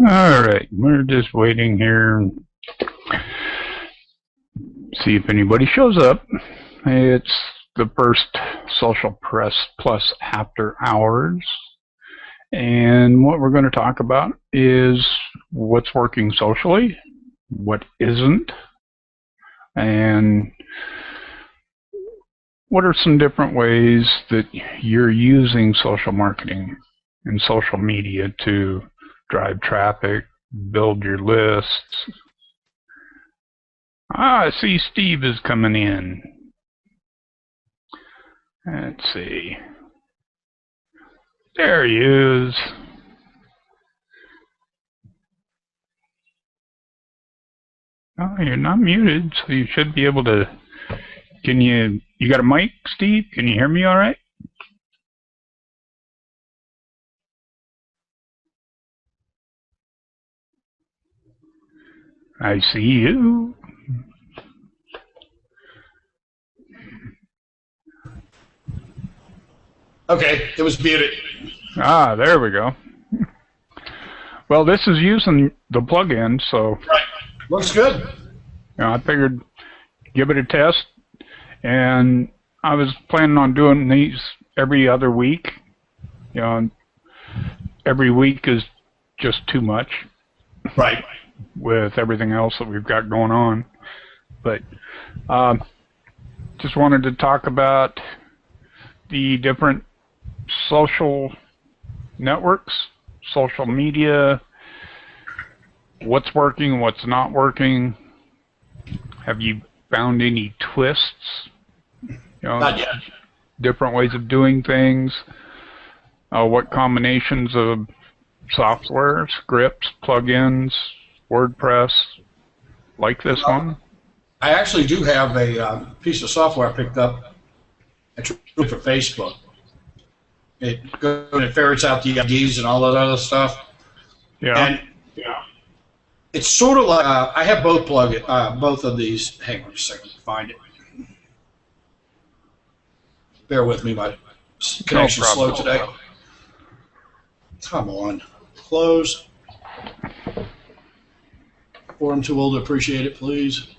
All right, we're just waiting here. See if anybody shows up. It's the first Social Press Plus After Hours. And what we're going to talk about is what's working socially, what isn't, and what are some different ways that you're using social marketing and social media to drive traffic, build your lists. I see Steve is coming in. Let's see. There he is. Oh, you're not muted, so you should be able to. Can you got a mic, Steve? Can you hear me all right? I see you. Okay, it was muted. Ah, there we go. Well, this is using the plugin, so right. Looks good. You know, I figured give it a test, and I was planning on doing these every other week. You know, every week is just too much. Right. With everything else that we've got going on. But just wanted to talk about the different social networks, social media, what's working, what's not working. Have you found any twists? You know, not yet. Different ways of doing things. What combinations of software, scripts, plugins, WordPress, like this one? I actually do have a piece of software I picked up for Facebook. It goes and it ferrets out the IDs and all that other stuff. Yeah. And it's sort of like I have both of these. Hang on a second to find it. Bear with me, my connection's slow today. Come on, close. Or I'm too old to appreciate it, please.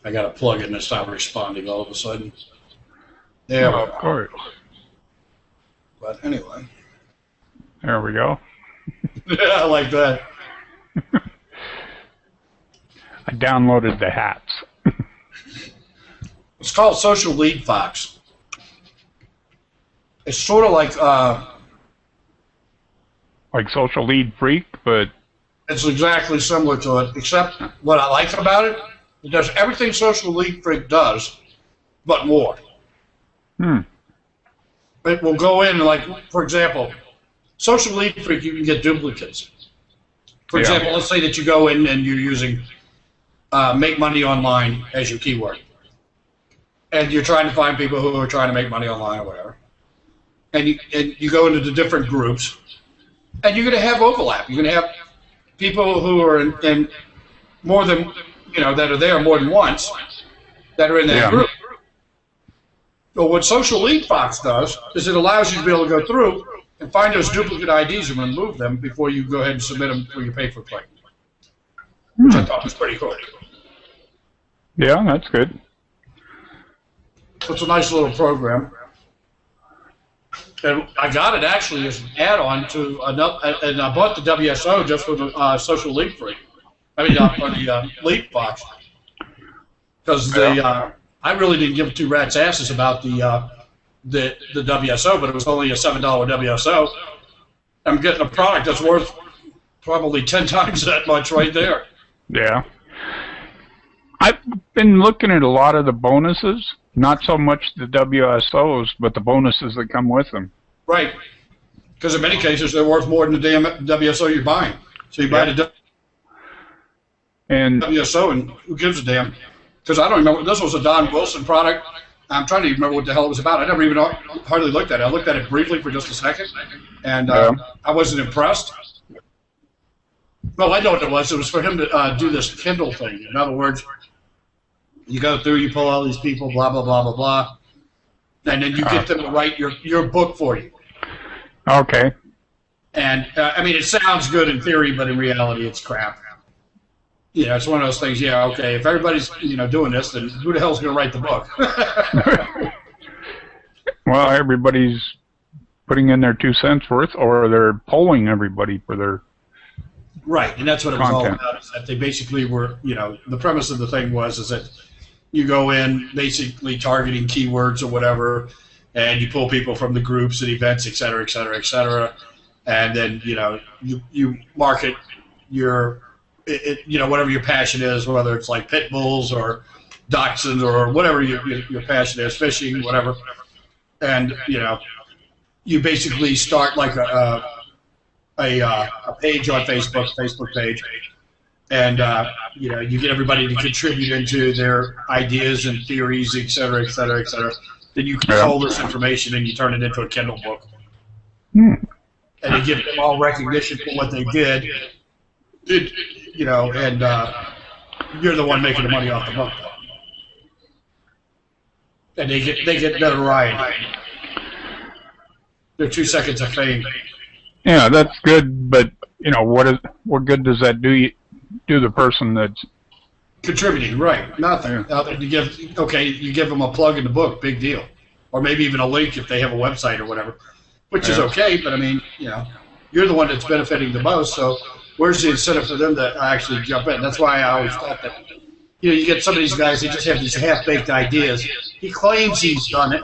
I got to plug it and it stopped responding all of a sudden. There we go. Of course. But anyway. There we go. Yeah, I like that. I downloaded the hats. It's called Social Lead Fox. It's sort of like Social Lead Freak, but it's exactly similar to it, except what I like about it, it does everything Social Lead Freak does, but more. It will go in, like, for example, Social Lead Freak, you can get duplicates. For example, let's say that you go in and you're using make money online as your keyword. And you're trying to find people who are trying to make money online or whatever. And you go into the different groups, and you're going to have overlap. You're going to have people who are in more than, that are there more than once that are in that group. So what Social Lead Fox does is it allows you to be able to go through and find those duplicate IDs and remove them before you go ahead and submit them for your pay-for-click, which I thought was pretty cool. Yeah, that's good. So it's a nice little program. And I got it actually as an add-on to another, and I bought the WSO just for the Social Lead Freak. I mean, for the Lead Fox, because I really didn't give two rats' asses about the WSO, but it was only a $7 WSO. I'm getting a product that's worth probably 10 times that much right there. Yeah. I've been looking at a lot of the bonuses, not so much the WSOs, but the bonuses that come with them. Right. Because in many cases, they're worth more than the damn WSO you're buying. So you buy the WSO, and who gives a damn? Because I don't remember. This was a Don Wilson product. I'm trying to remember what the hell it was about. I never even hardly looked at it. I looked at it briefly for just a second, and I wasn't impressed. Well, I know what it was. It was for him to do this Kindle thing. In other words, you go through, you pull all these people, blah, blah, blah, blah, blah, and then you get them to write your book for you. Okay. And I mean, it sounds good in theory, but in reality, it's crap. You know, it's one of those things. Yeah, okay. If everybody's doing this, then who the hell's going to write the book? Well, everybody's putting in their 2 cents worth, or they're polling everybody for their right, and that's what it was content. all about. Is that they basically were, the premise of the thing is that you go in basically targeting keywords or whatever, and you pull people from the groups and events, et cetera, et cetera, et cetera, and then you market your whatever your passion is, whether it's like pit bulls or dachshunds or whatever your passion is, fishing, whatever, and you basically start like a page on Facebook page, and you get everybody to contribute into their ideas and theories, et cetera, et cetera, et cetera. Then you control this information and you turn it into a Kindle book. And you give them all recognition for what they did, and you're the one making the money off the book. And they get notoriety. They're 2 seconds of fame. Yeah, that's good, but what good does that do the person that's contributing? Right, nothing. Yeah. You give them a plug in the book, big deal, or maybe even a link if they have a website or whatever, which is okay. But I mean, you're the one that's benefiting the most. So where's the incentive for them to actually jump in? That's why I always thought that. You get some of these guys; they just have these half-baked ideas. He claims he's done it,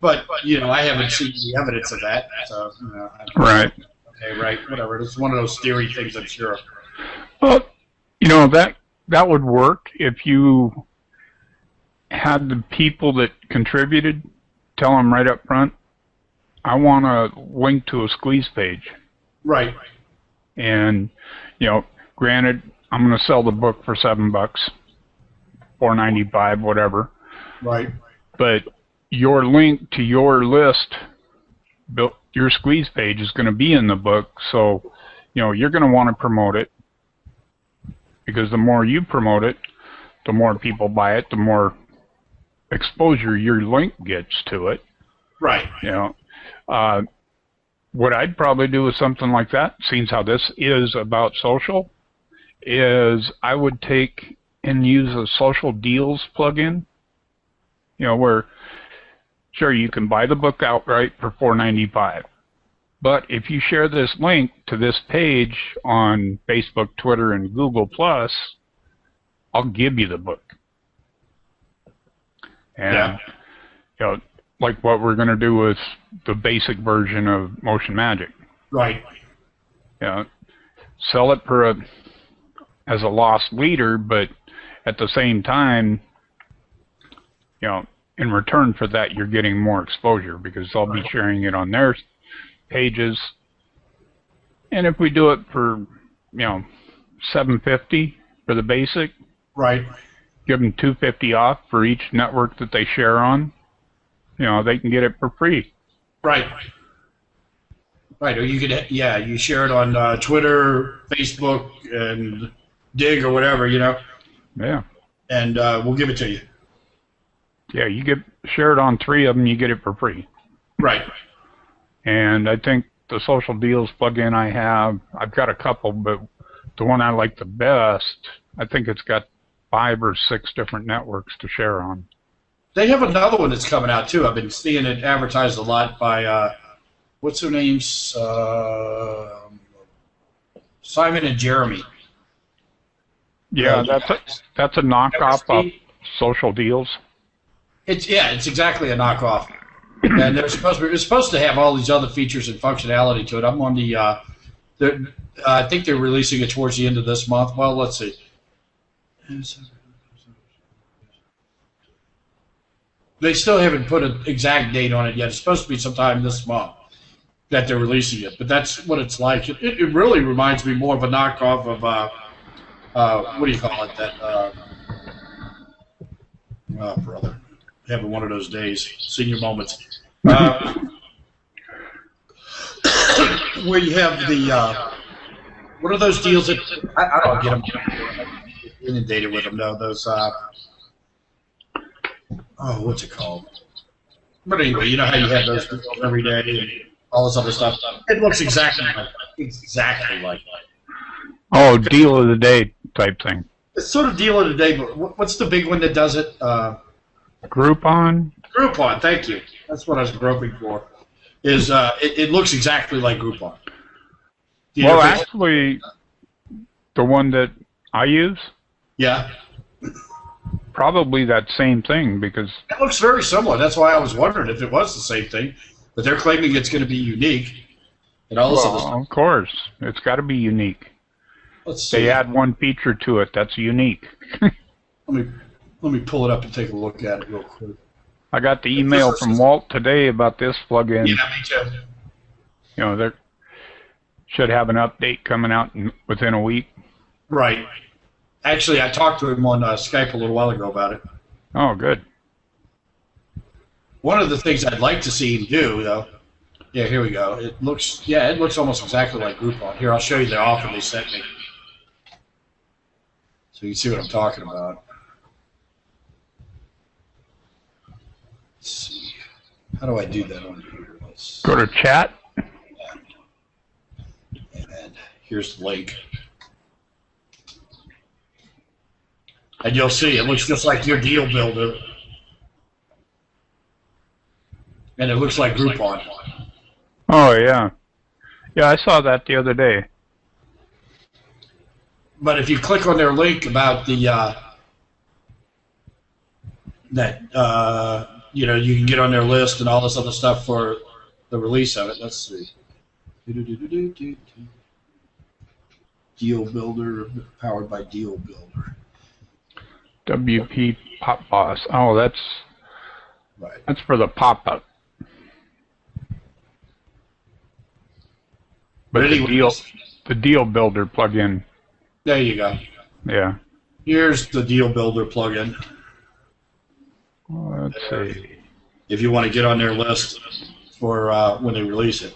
but I haven't seen any evidence of that. So right. Okay, right, whatever. It's one of those theory things, I'm sure. Well, that would work if you had the people that contributed tell them right up front, I want a link to a squeeze page. Right. And, granted, I'm going to sell the book for $7, $4.95, whatever. Right. But your link to your list, your squeeze page is going to be in the book, so you're going to want to promote it, because the more you promote it, the more people buy it, the more exposure your link gets to it. Right. What I'd probably do with something like that, seeing how this is about social, is I would take and use a social deals plugin, where sure, you can buy the book outright for $4.95. But if you share this link to this page on Facebook, Twitter, and Google+, I'll give you the book. And, like what we're going to do with the basic version of Motion Magic. Right. Sell it for as a lost leader, but at the same time, in return for that, you're getting more exposure because they'll be sharing it on their pages. And if we do it for, $7.50 for the basic, right, give them $2.50 off for each network that they share on. They can get it for free. Right. Right. Or you could, you share it on Twitter, Facebook, and Dig or whatever, Yeah. And we'll give it to you. Yeah, you share it on 3 of them, you get it for free. Right. And I think the social deals plugin I've got a couple, but the one I like the best, I think it's got 5 or 6 different networks to share on. They have another one that's coming out too. I've been seeing it advertised a lot by what's their names? Simon and Jeremy. Yeah, that's a knockoff of social deals. It's exactly a knockoff. And it's supposed to have all these other features and functionality to it. I'm on the I think they're releasing it towards the end of this month. Well, let's see. They still haven't put an exact date on it yet. It's supposed to be sometime this month that they're releasing it. But that's what it's like. It really reminds me more of a knockoff of what do you call it? That oh, brother, having one of those days, senior moments. Where you have the what are those deals that I don't get them inundated with them though. Those what's it called? But anyway, you know how you have those deals every day and all this other stuff. It looks exactly like that. Oh, deal of the day type thing. It's sort of deal of the day, but what's the big one that does it? Groupon? Groupon, thank you. That's what I was groping for. It looks exactly like Groupon. Well, actually, the one that I use? Yeah. Probably that same thing, because... It looks very similar. That's why I was wondering if it was the same thing. But they're claiming it's going to be unique. And all this other stuff. Of course. It's got to be unique. Let's see. They add one feature to it that's unique. Let me pull it up and take a look at it real quick. I got the email from Walt today about this plugin. Yeah, me too. You know, they should have an update coming out within a week. Right. Actually, I talked to him on Skype a little while ago about it. Oh, good. One of the things I'd like to see him do, though, yeah, here we go. It looks almost exactly like Groupon. Here, I'll show you the offer they sent me, so you can see what I'm talking about. Let's see. How do I do that on here? Go to chat. And here's the link. And you'll see, it looks just like your deal builder. And it looks like Groupon. Oh, yeah. Yeah, I saw that the other day. But if you click on their link about the, you know, you can get on their list and all this other stuff for the release of it. Let's see. Deal Builder, powered by Deal Builder. WP Pop Boss. Oh, that's for the pop-up. But anyway, the Deal Builder plugin. There you go. Yeah. Here's the Deal Builder plugin. Let's see. If you want to get on their list for when they release it.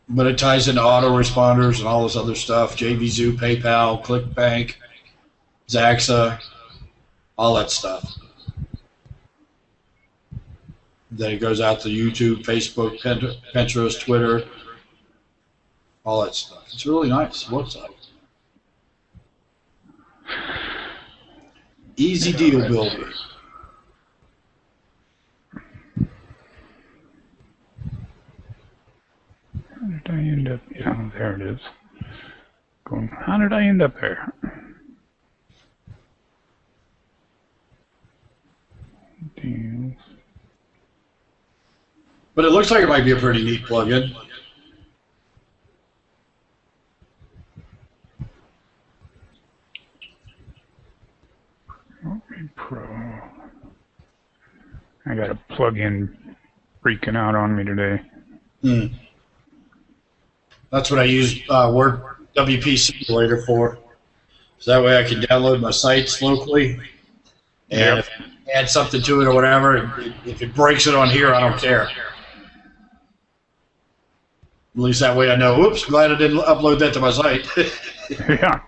But it ties into autoresponders and all this other stuff. JVZoo, PayPal, ClickBank, Zaxa, all that stuff. Then it goes out to YouTube, Facebook, Pinterest, Twitter, all that stuff. It's really nice. It looks like. Easy Deal Builder. How did I end up? Yeah, there it is. Going. How did I end up there? Deals. But it looks like it might be a pretty neat plugin. Pro. I got a plugin freaking out on me today. That's what I use Word WP Simulator for. So that way I can download my sites locally and if I add something to it or whatever. If it breaks it on here, I don't care. At least that way I know, oops, glad I didn't upload that to my site. Yeah.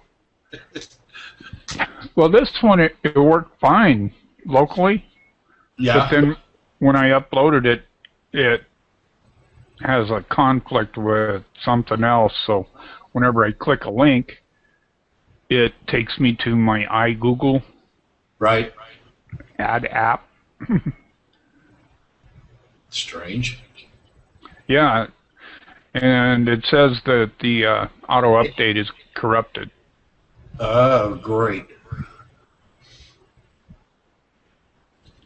Well, this one, it worked fine locally. Yeah. But then when I uploaded it, it has a conflict with something else. So whenever I click a link, it takes me to my iGoogle Right. ad app. Strange. Yeah. And it says that the auto update is corrupted. Oh, great.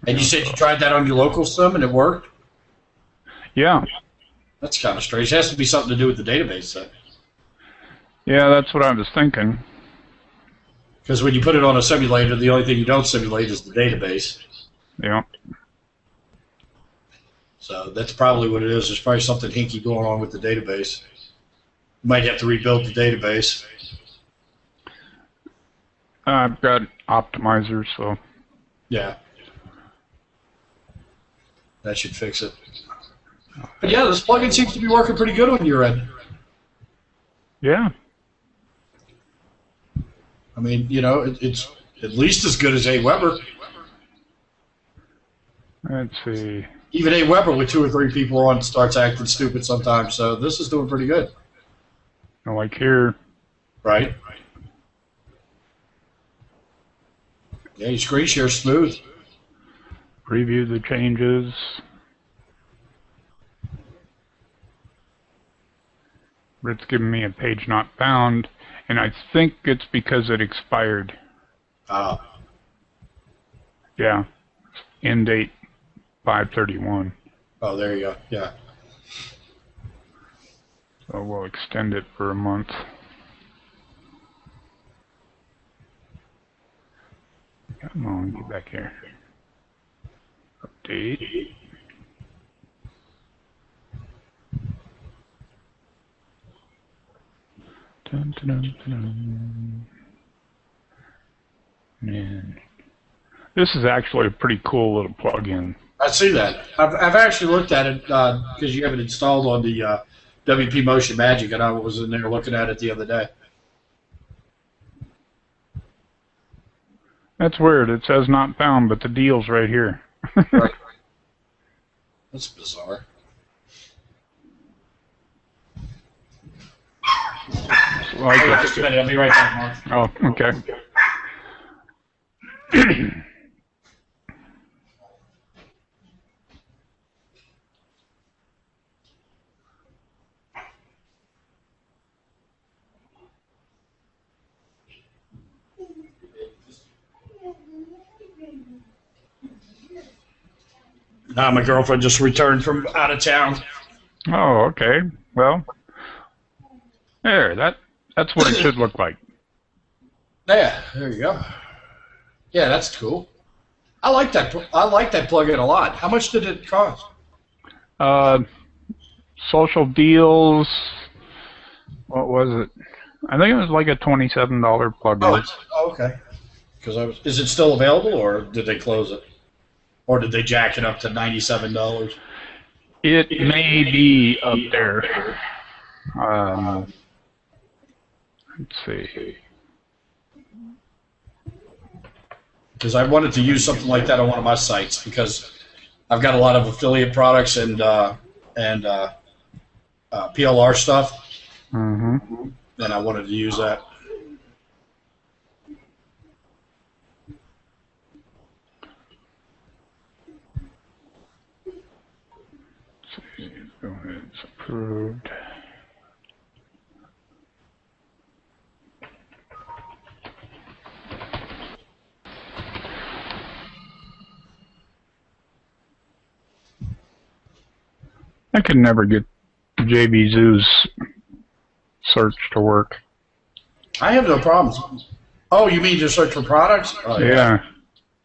And you said you tried that on your local sim and it worked? Yeah. That's kind of strange. It has to be something to do with the database, then. Yeah, that's what I was thinking. Because when you put it on a simulator, the only thing you don't simulate is the database. Yeah. So that's probably what it is. There's probably something hinky going on with the database. You might have to rebuild the database. I've got optimizers, so. Yeah. That should fix it. But yeah, this plugin seems to be working pretty good on your end. Yeah. I mean, you know, it's at least as good as Aweber. Let's see. Even Aweber with 2 or 3 people on starts acting stupid sometimes. So this is doing pretty good. Like here. Right. Yeah, your screen share's smooth. Preview the changes. It's giving me a page not found, and I think it's because it expired. Yeah. End date 5/31. Oh, there you go. Yeah. So we'll extend it for a month. Come on, get back here. Update. Dun, dun, dun, dun. Man, this is actually a pretty cool little plugin. I see that. I've actually looked at it because you have it installed on the WP Motion Magic, and I was in there looking at it the other day. That's weird. It says not found, but the deal's right here. Right. That's bizarre. Like Just a minute. I'll be right back, Mark. Oh, okay. My girlfriend just returned from out of town. Oh, okay. Well, there. That's what it should look like. Yeah, there you go. Yeah, that's cool. I like that. I like that plugin a lot. How much did it cost? Social deals. What was it? I think it was like a $27 plugin. Oh, okay. Because is it still available, or did they close it, or did they jack it up to $97? It may be up there. Let's see. Because I wanted to use something like that on one of my sites because I've got a lot of affiliate products and PLR stuff, Mm-hmm. and I wanted to use that. Go ahead. It's approved. I could never get JB Zoo's search to work. I have no problems. Oh, you mean to search for products? Oh, Yeah.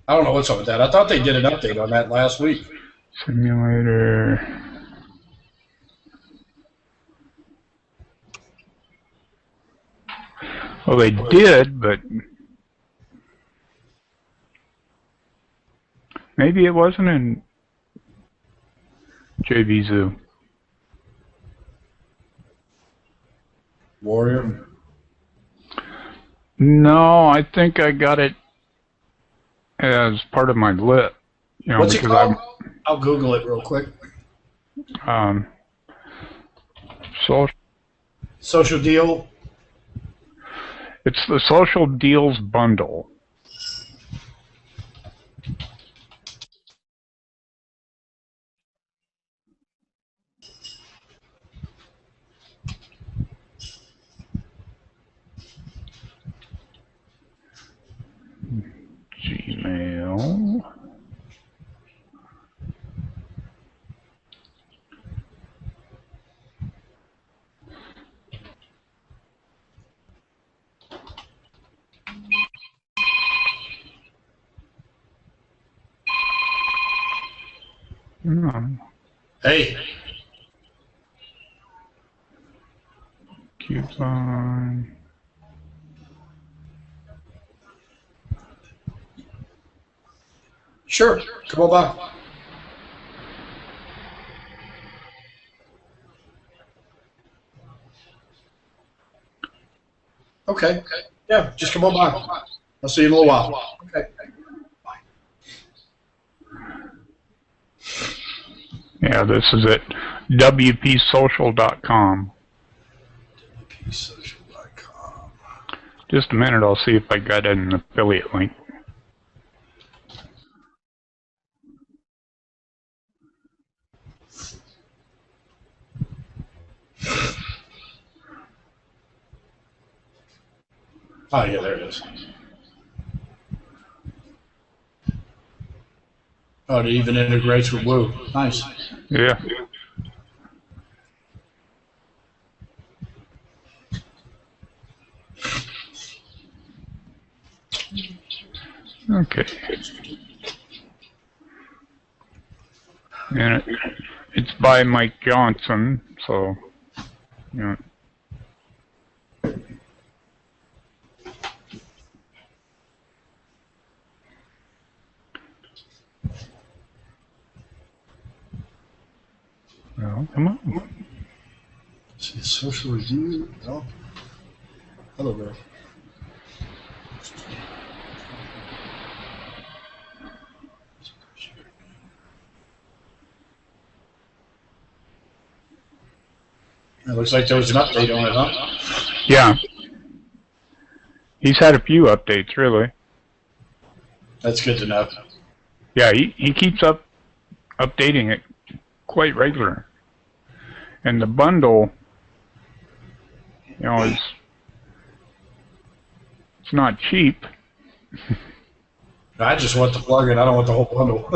I don't know what's up with that. I thought they did an update on that last week. Simulator. Well, they did, but maybe it wasn't in JB Zoo. Warrior. No, I think I got it as part of my lit. You know, What's it because called? I'll Google it real quick. Social deal. It's the Social Deals Bundle. Gmail. No. Hey. Coupon. Sure. Come on by. Okay. Yeah, just come on by. I'll see you in a little while. Okay. Yeah, this is at wpsocial.com. wpsocial.com. Just a minute, I'll see if I got an affiliate link. Oh, yeah, there it is. Oh, it even integrates with Woo. Nice. Yeah. Okay. And it's by Mike Johnson, so, you know. Well, come on. See, social review. Oh. Hello there. It looks like there was an update on it, huh? Yeah. He's had a few updates, really. That's good to know. Yeah, he keeps updating it quite regular. And the bundle, you know, it's not cheap. I just want the plug-in. I don't want the whole bundle.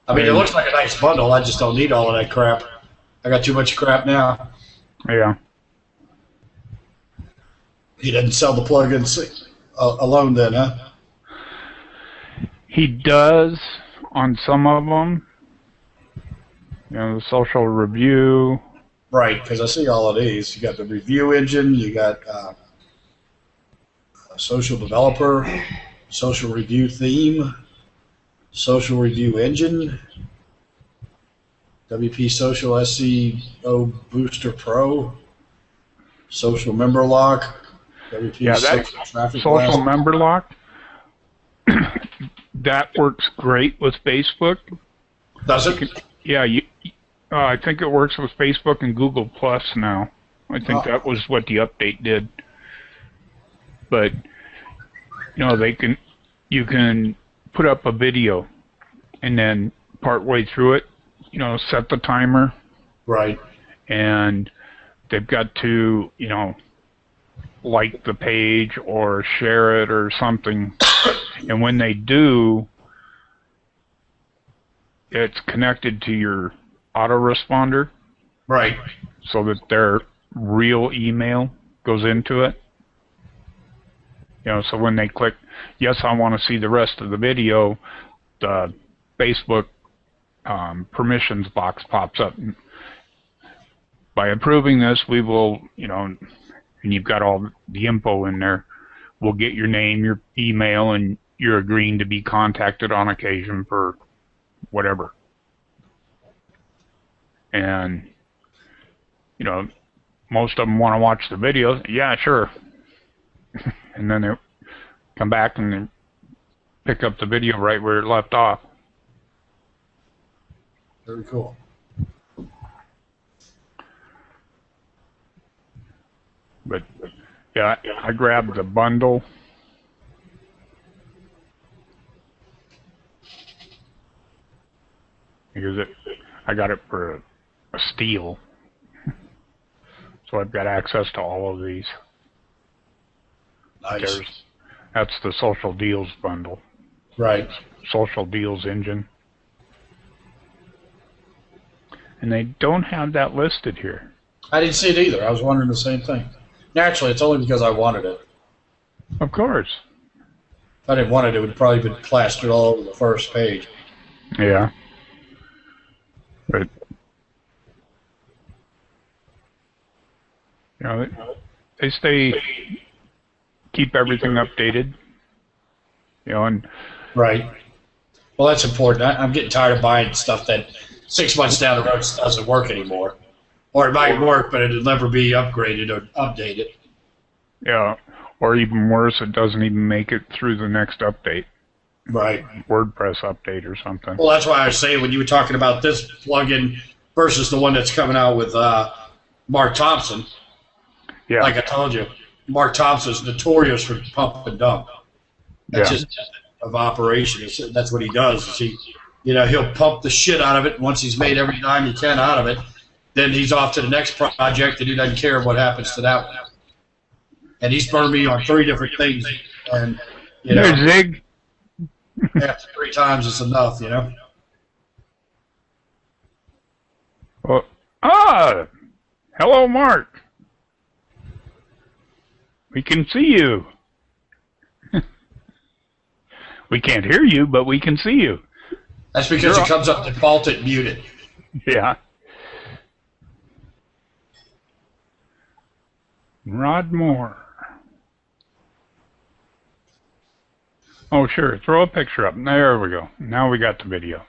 I mean, it looks like a nice bundle. I just don't need all of that crap. I got too much crap now. Yeah. He doesn't sell the plugins alone then, huh? He does on some of them. You know, the social review. Right, because I see all of these. You got the review engine. You got a social developer, social review theme, social review engine, WP Social SEO Booster Pro, social member lock, WP social traffic social blast. member lock. That works great with Facebook. Does it? Yeah, I think it works with Facebook and Google Plus now. I think that was what the update did. But you know, you can put up a video, and then partway through it, you know, set the timer. Right. And they've got to, you know, like the page or share it or something. And when they do, it's connected to your autoresponder. Right. So that their real email goes into it. You know, so when they click, yes, I want to see the rest of the video, the Facebook permissions box pops up. By approving this, we will, you know, and you've got all the info in there, we'll get your name, your email, and you're agreeing to be contacted on occasion for whatever. And, you know, most of them want to watch the videos. Yeah, sure. And then they come back and they pick up the video right where it left off. Very cool. But yeah, I grabbed the bundle. Because I got it for a steal. So I've got access to all of these. Nice. That's the social deals bundle. Right. Social deals engine. And they don't have that listed here. I didn't see it either. I was wondering the same thing. Naturally, it's only because I wanted it. Of course. If I didn't want it, it would probably been plastered all over the first page. Yeah. But, you know, they keep everything updated. You know, and right. Well, that's important. I'm getting tired of buying stuff that 6 months down the road doesn't work anymore. Or it might work, but it'll never be upgraded or updated. Yeah, or even worse, it doesn't even make it through the next update. Right. WordPress update or something. Well, that's why I was saying when you were talking about this plugin versus the one that's coming out with Mark Thompson. Yeah. Like I told you, Mark Thompson's notorious for pump and dump. That's just of operation. That's what he does. Is he'll pump the shit out of it. And once he's made every dime he can out of it, then he's off to the next project, and he doesn't care what happens to that one. And he's burned me on 3 different things, and There's Zig. after 3 times is enough, Well, hello, Mark. We can see you. We can't hear you, but we can see you. That's because it comes up defaulted muted. Yeah. Rod Moore. Oh, sure. Throw a picture up. There we go. Now we got the video.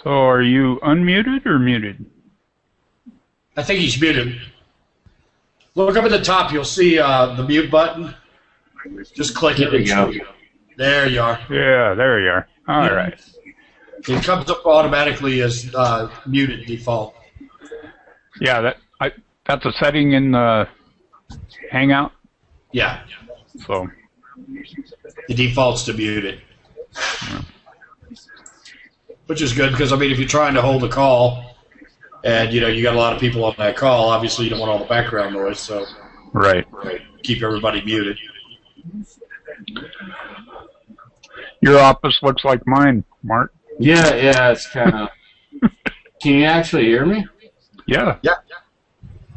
So are you unmuted or muted? I think he's muted. Look up at the top. You'll see the mute button. Just click it. There you go. There you are. Yeah, there you are. All right. It comes up automatically as muted default. Yeah, that's a setting in the Hangout. Yeah. So it defaults to muted. Yeah. Which is good because, I mean, if you're trying to hold a call and, you got a lot of people on that call, obviously you don't want all the background noise, so right. Keep everybody muted. Your office looks like mine, Mark. Yeah, it's kind of... Can you actually hear me? Yeah. Yeah.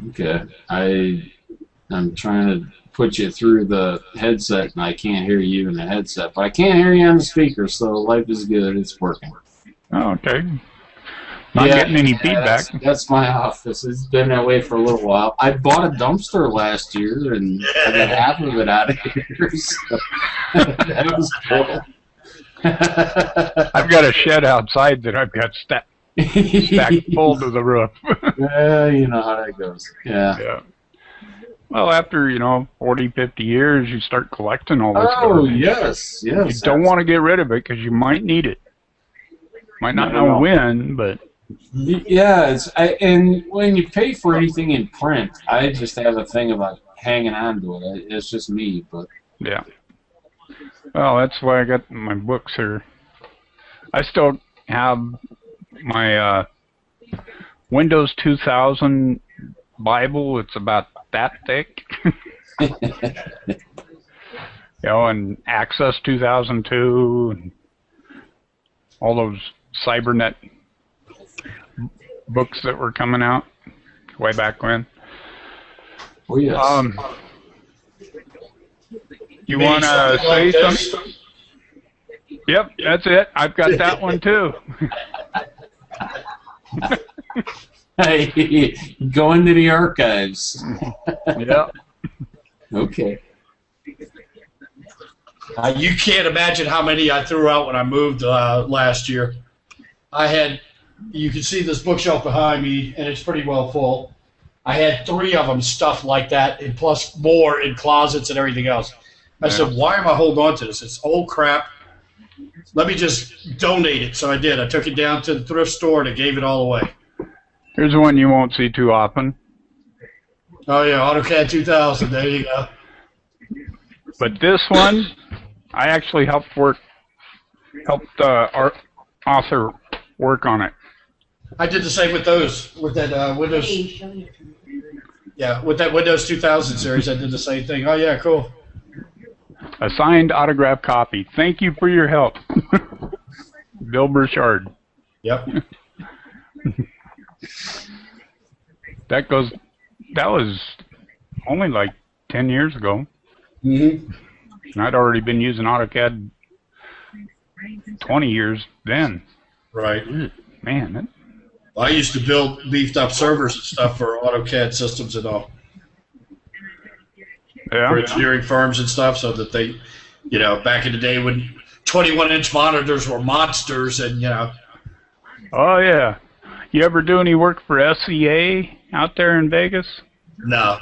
Okay. I'm trying to put you through the headset, and I can't hear you in the headset, but I can't hear you on the speaker, so life is good. It's working. Oh, okay. Not getting any feedback. That's my office. It's been that way for a little while. I bought a dumpster last year, and I got half of it out of here. So that was cool. I've got a shed outside that I've got stacked full to the roof. Yeah, you know how that goes. Yeah. Well, after, 40, 50 years, you start collecting all this stuff. Oh, yes. You don't want to get rid of it because you might need it. Might not know when, but... Yeah, and when you pay for anything in print, I just have a thing about hanging on to it. It's just me, but... Yeah. Well, that's why I got my books here. I still have my Windows 2000 Bible. It's about that thick. And Access 2002 and all those Cybernet books that were coming out way back when. Oh, yes. You want to say something? Yep, that's it. I've got that one too. Hey, go into the archives. Yep. Okay. You can't imagine how many I threw out when I moved last year. You can see this bookshelf behind me, and it's pretty well full. I had 3 of them stuffed like that, and plus more in closets and everything else. I said, why am I holding on to this? It's old crap. Let me just donate it. So I did. I took it down to the thrift store, and I gave it all away. Here's one you won't see too often. Oh, yeah, AutoCAD 2000. There you go. But this one, I actually helped our author work on it. I did the same with those, with that Windows. Yeah, with that Windows 2000 series, I did the same thing. Oh, yeah, cool. A signed autograph copy. Thank you for your help. Bill Burchard. Yep. That was only like 10 years ago. Mm-hmm. And I'd already been using AutoCAD 20 years then. Right. Man. I used to build beefed up servers and stuff for AutoCAD systems and all. Yeah. For engineering firms and stuff, so that they, back in the day when 21-inch monitors were monsters and, Oh, yeah. You ever do any work for SCA out there in Vegas? No,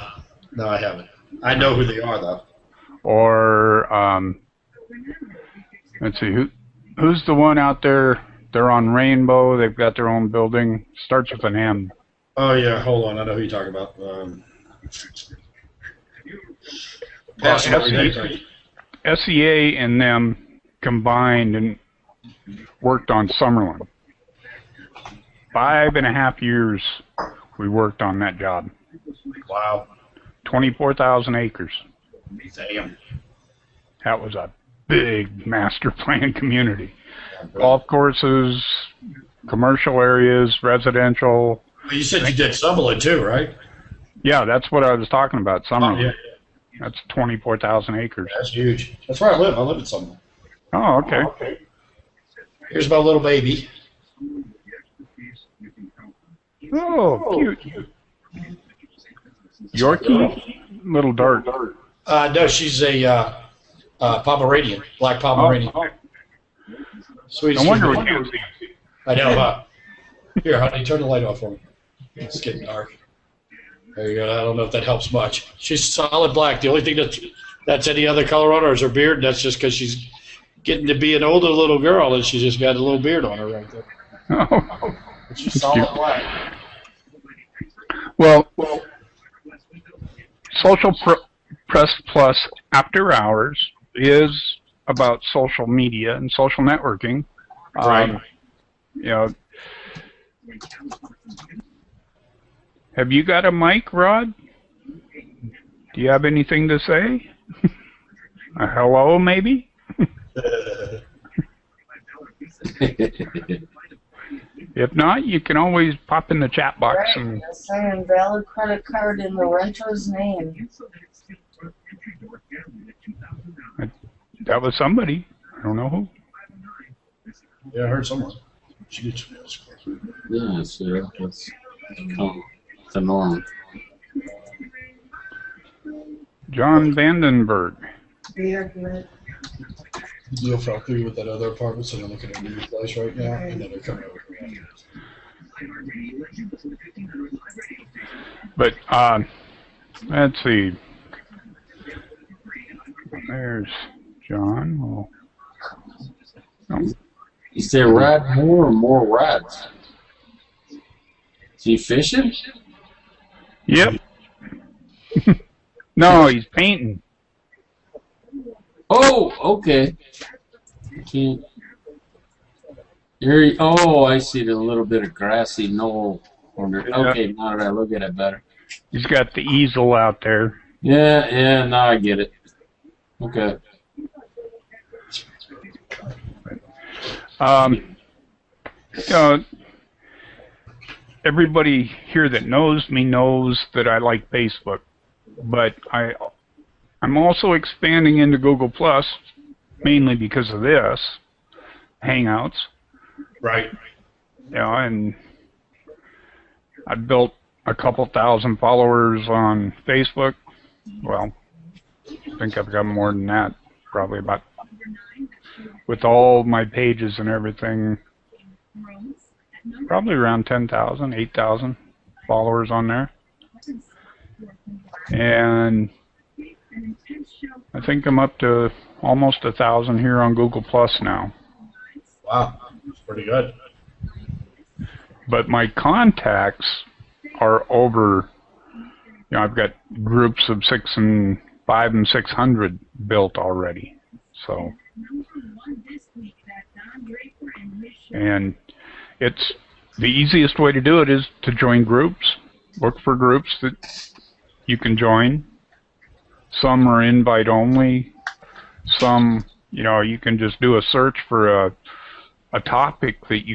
no, I haven't. I know who they are though. Or let's see, who's the one out there? They're on Rainbow. They've got their own building. Starts with an M. Oh yeah, hold on. I know who you're talking about. SEA and them combined and worked on Summerlin. 5.5 years we worked on that job. Wow. 24,000 acres. Damn. That was a big master plan community. Golf courses, commercial areas, residential. Well, you said you did Summerlin too, right? Yeah, that's what I was talking about, Summerlin. Oh, yeah. That's 24,000 acres. That's huge. That's where I live. I live in Summerlin. Oh, okay. Here's my little baby. Oh, cute. Yorkie? Little dart. No, she's a Pomeranian, black Pomeranian. Oh. Sweet. I wonder what you see. I know, huh? Here, honey, turn the light off for me. It's getting dark. There you go. I don't know if that helps much. She's solid black. The only thing that's any other color on her is her beard, and that's just because she's getting to be an older little girl, and she's just got a little beard on her right there. Oh. But she's solid black. Well, Social Press Plus After Hours is about social media and social networking. Right. You know, have you got a mic, Rod? Do you have anything to say? A hello, maybe? If not, you can always pop in the chat box. Right, And saying valid credit card in the renter's name. that was somebody. I don't know who. Yeah, I heard someone. She did some else. Yeah, so that's become the norm. John Vandenberg. Beard. The deal fell through with that other apartment, so they're looking at a new place right now, and then they're coming over here. But let's see. There's John. Well, no. You say ride more or more rides? Is he fishing? Yep. No, he's painting. Oh, okay. Can't. Here, oh, I see the little bit of grassy knoll corner. Okay, now that I look at it better. He's got the easel out there. Yeah, now I get it. Okay. You know, everybody here that knows me knows that I like Facebook, but I'm also expanding into Google Plus, mainly because of this, Hangouts. Right. You know, and I built a couple thousand followers on Facebook. Well, I think I've got more than that, probably about, with all my pages and everything, probably around 10,000, 8,000 followers on there. And I think I'm up to almost 1,000 here on Google Plus now. Wow, that's pretty good. But my contacts are over, you know, I've got groups of 500 and 600 built already. So, and it's the easiest way to do it is to join groups. Look for groups that you can join. Some are invite only. Some, you know, you can just do a search for a topic that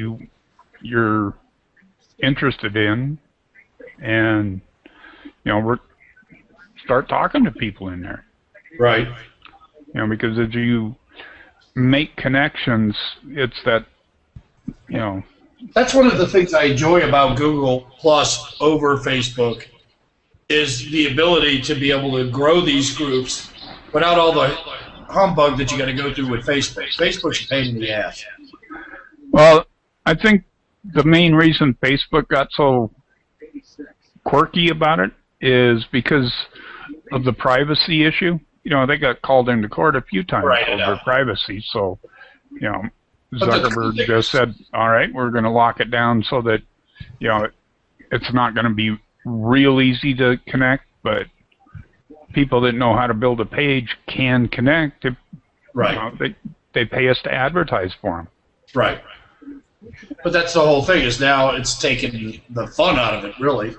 you're interested in, and you know, start talking to people in there. Right. You know, because as you make connections, it's that, you know. That's one of the things I enjoy about Google Plus over Facebook is the ability to be able to grow these groups without all the humbug that you got to go through with Facebook. Facebook's a pain in the ass. Well, I think the main reason Facebook got so quirky about it is because of the privacy issue. You know, they got called into court a few times over privacy. So, you know, Zuckerberg just said, all right, we're going to lock it down so that, you know, it's not going to be real easy to connect, but people that know how to build a page can connect. If, right. You know, they pay us to advertise for them. Right. But that's the whole thing, is now it's taken the fun out of it, really,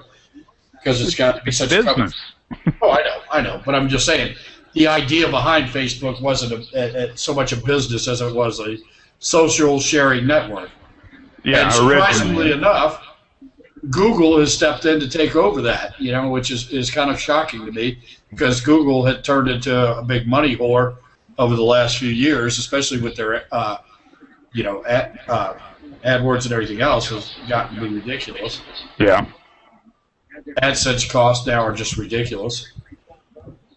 because it's got to be such business. Oh, I know. But I'm just saying, the idea behind Facebook wasn't so much a business as it was a social sharing network. Yeah, and surprisingly enough, Google has stepped in to take over that, you know, which is kind of shocking to me, because Google had turned into a big money whore over the last few years, especially with their, you know, AdWords and everything else has gotten to be ridiculous. Yeah. AdSense costs now are just ridiculous.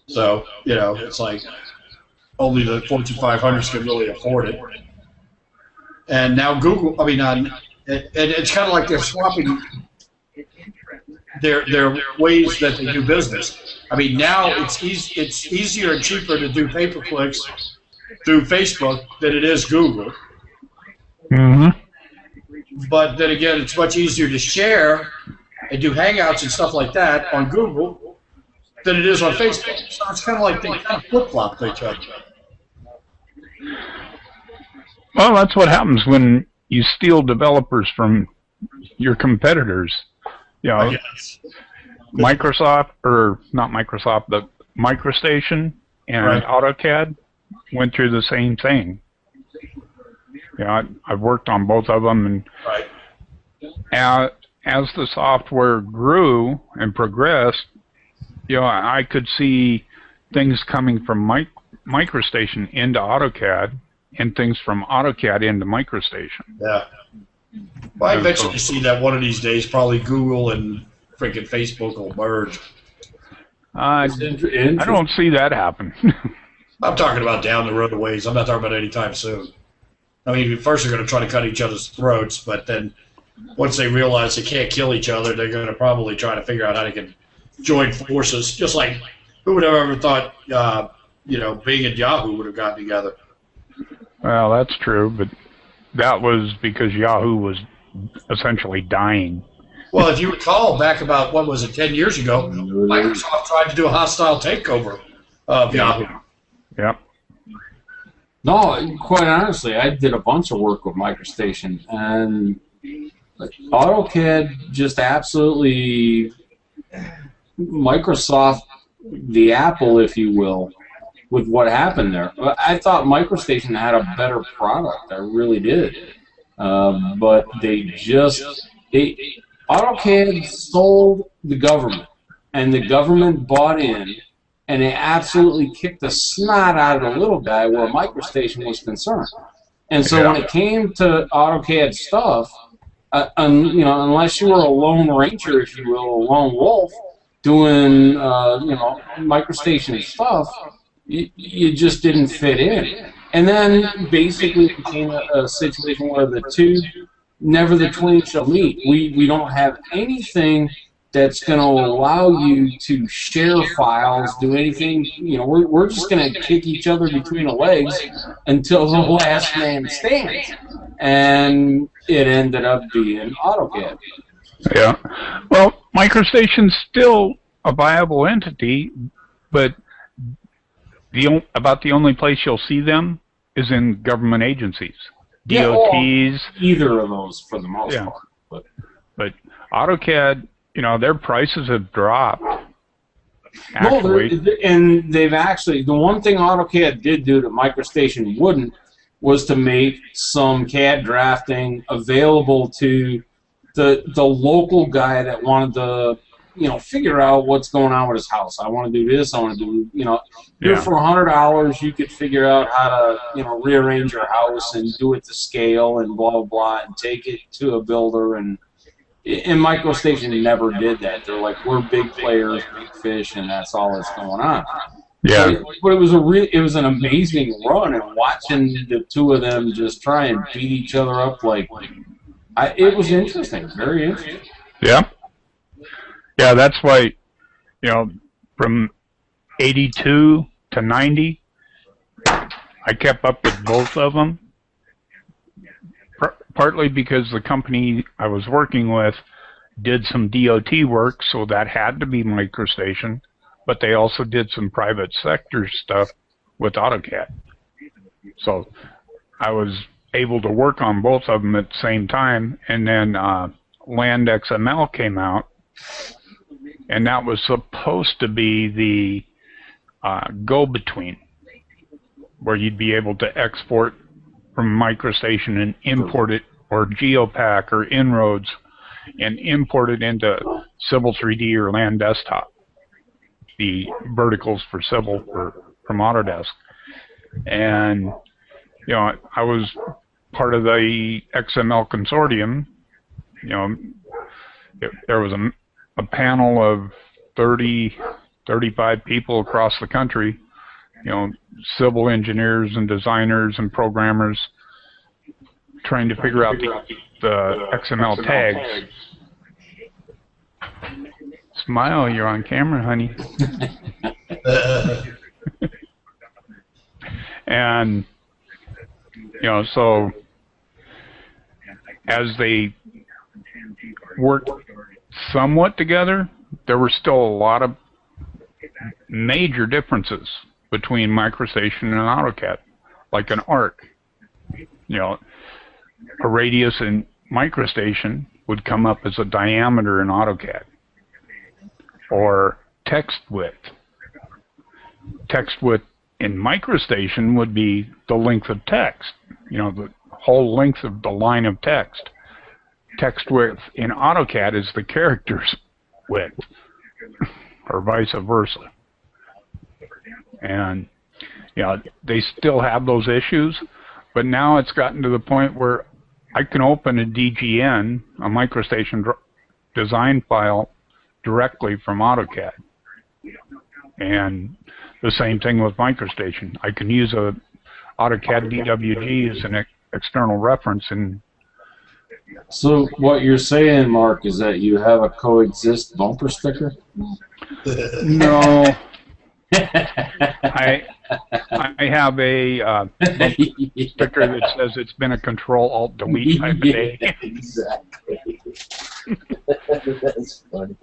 So, you know, it's like only the Fortune 500s can really afford it. And now Google, I mean, and it's kind of like they're swapping their ways that they do business. I mean, now it's easier and cheaper to do pay-per-clicks through Facebook than it is Google. Mm-hmm. But then again, it's much easier to share and do Hangouts and stuff like that on Google than it is on Facebook. So it's kind of like they kind of flip-flop each other. Well, that's what happens when you steal developers from your competitors. You know, Microsoft, or not Microsoft, but MicroStation and AutoCAD went through the same thing. You know, I've worked on both of them, and as the software grew and progressed, you know, I could see things coming from MicroStation into AutoCAD and things from AutoCAD into MicroStation. Yeah. Well, I bet you see that one of these days, probably Google and freaking Facebook will merge. I don't see that happen. I'm talking about down the road a ways. I'm not talking about anytime soon. I mean, first they're going to try to cut each other's throats, but then once they realize they can't kill each other, they're going to probably try to figure out how they can join forces. Just like, who would have ever thought, you know, Bing and Yahoo would have gotten together? Well, that's true, but that was because Yahoo was essentially dying. Well, if you recall, back about, what was it, 10 years ago, Microsoft tried to do a hostile takeover of Yahoo. Yep. No, quite honestly, I did a bunch of work with MicroStation, and AutoCAD just absolutely, Microsoft, the Apple, if you will, with what happened there. I thought MicroStation had a better product. I really did. But they just, AutoCAD sold the government, and the government bought in, and they absolutely kicked the snot out of the little guy where MicroStation was concerned. And so when it came to AutoCAD stuff, you know, unless you were a lone ranger, if you will, a lone wolf, doing, you know, MicroStation stuff, you just didn't fit in. And then basically it became a situation where the two, never the twain shall meet. We don't have anything that's going to allow you to share files, do anything. You know, we're just going to kick each other between the legs until the last man stands. And it ended up being AutoCAD. Yeah. Well, MicroStation's still a viable entity, but about the only place you'll see them is in government agencies. DOTs. Either of those for the most part. But AutoCAD, you know, their prices have dropped. And they've actually, the one thing AutoCAD did do that MicroStation wouldn't was to make some CAD drafting available to the local guy that wanted to, you know, figure out what's going on with his house. I want to do this. I want to do, you know, here for $100 you could figure out how to, you know, rearrange your house and do it to scale and blah blah blah, and take it to a builder. And MicroStation never did that. They're like, we're big players, big fish, and that's all that's going on. Yeah. But it was an amazing run, and watching the two of them just try and beat each other up, like, it was interesting, very interesting. Yeah. Yeah, that's why, from 82 to 90, I kept up with both of them, partly because the company I was working with did some DOT work, so that had to be MicroStation, but they also did some private sector stuff with AutoCAD. So I was able to work on both of them at the same time, and then Land XML came out, and that was supposed to be the go-between, where you'd be able to export from MicroStation and import it, or GeoPack or Inroads, and import it into Civil 3D or Land Desktop, the verticals for Civil from Autodesk. And I was part of the XML consortium. There was a panel of 35 people across the country, civil engineers and designers and programmers, trying to figure out the XML tags. Smile, you're on camera, honey. And, so as they worked somewhat together, there were still a lot of major differences between MicroStation and AutoCAD, like an arc. A radius in MicroStation would come up as a diameter in AutoCAD. Or text width. Text width in MicroStation would be the length of text, the whole length of the line of text. Text width in AutoCAD is the character's width, or vice versa. And, they still have those issues, but now it's gotten to the point where I can open a DGN, a MicroStation design file, directly from AutoCAD. And the same thing with MicroStation. I can use a AutoCAD DWG as an external reference. And so what you're saying, Mark, is that you have a coexist bumper sticker? No. I have a sticker that says it's been a Control-Alt-Delete type of day. Exactly. That's funny.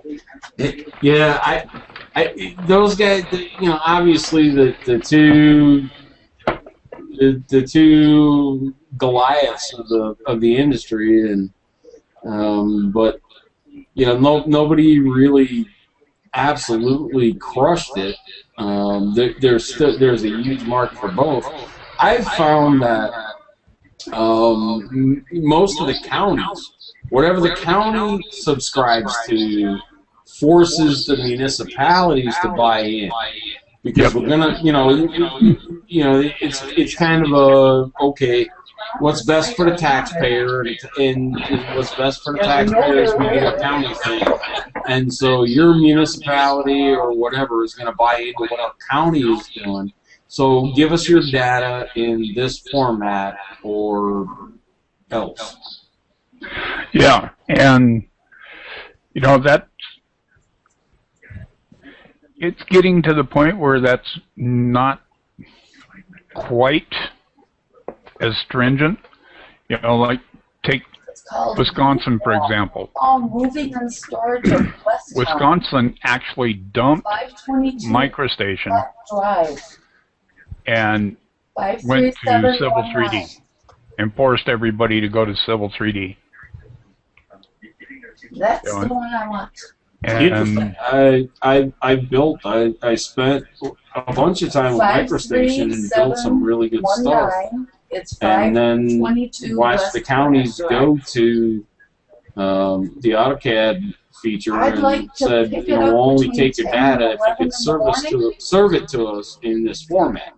Yeah, those guys, obviously the two Goliaths of the industry, and but nobody really absolutely crushed it. There's a huge market for both. I've found that most of the counties, whatever the county subscribes to, forces the municipalities to buy in, because we're gonna, it's kind of a, okay, what's best for the taxpayer, and what's best for the taxpayer is we do a county thing. And so your municipality or whatever is going to buy into what our county is doing. So give us your data in this format or else. Yeah, and that it's getting to the point where that's not quite as stringent. Like take Wisconsin, for example. Moving and storage of West Wisconsin actually dumped MicroStation and went to Civil 3D and forced everybody to go to Civil 3D. That's the one I want. And I spent a bunch of time with MicroStation and built some really good stuff. And then watch the counties go to the AutoCAD feature and said, we'll only take your data if you could serve it to us in this format.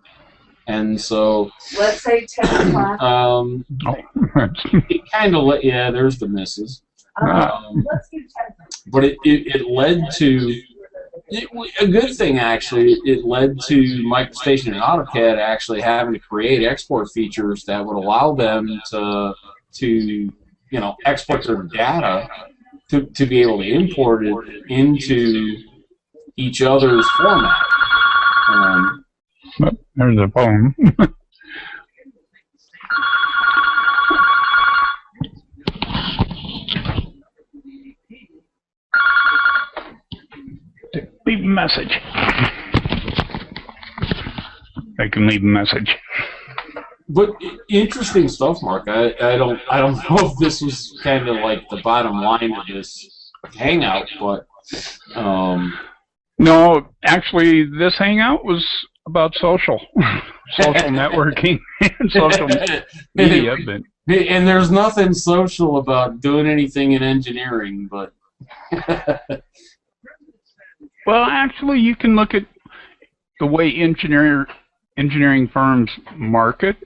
And so, let's say 10 o'clock. It kind of there's the misses. Let's do 10. But it led to a good thing, actually. It led to MicroStation and AutoCAD actually having to create export features that would allow them to export their data to be able to import it into each other's format. There's a poem. Leave a message. I can leave a message. But interesting stuff, Mark. I don't know if this was kind of like the bottom line of this hangout, but no, actually, this hangout was about social networking and social media. But and there's nothing social about doing anything in engineering, but well, actually, you can look at the way engineering firms market.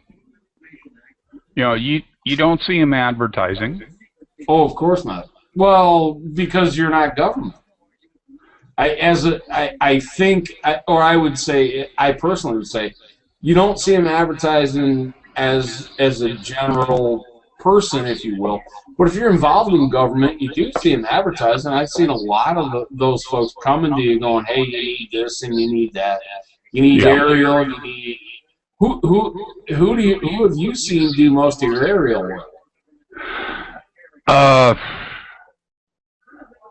You know, you don't see them advertising. Oh, of course not. Well, because you're not government. I personally would say, you don't see them advertising as a general person, if you will. But if you're involved in government, you do see them advertising. I've seen a lot of those folks coming to you going, hey, you need this and you need that. You need aerial, you need... Who have you seen do most of your aerial work?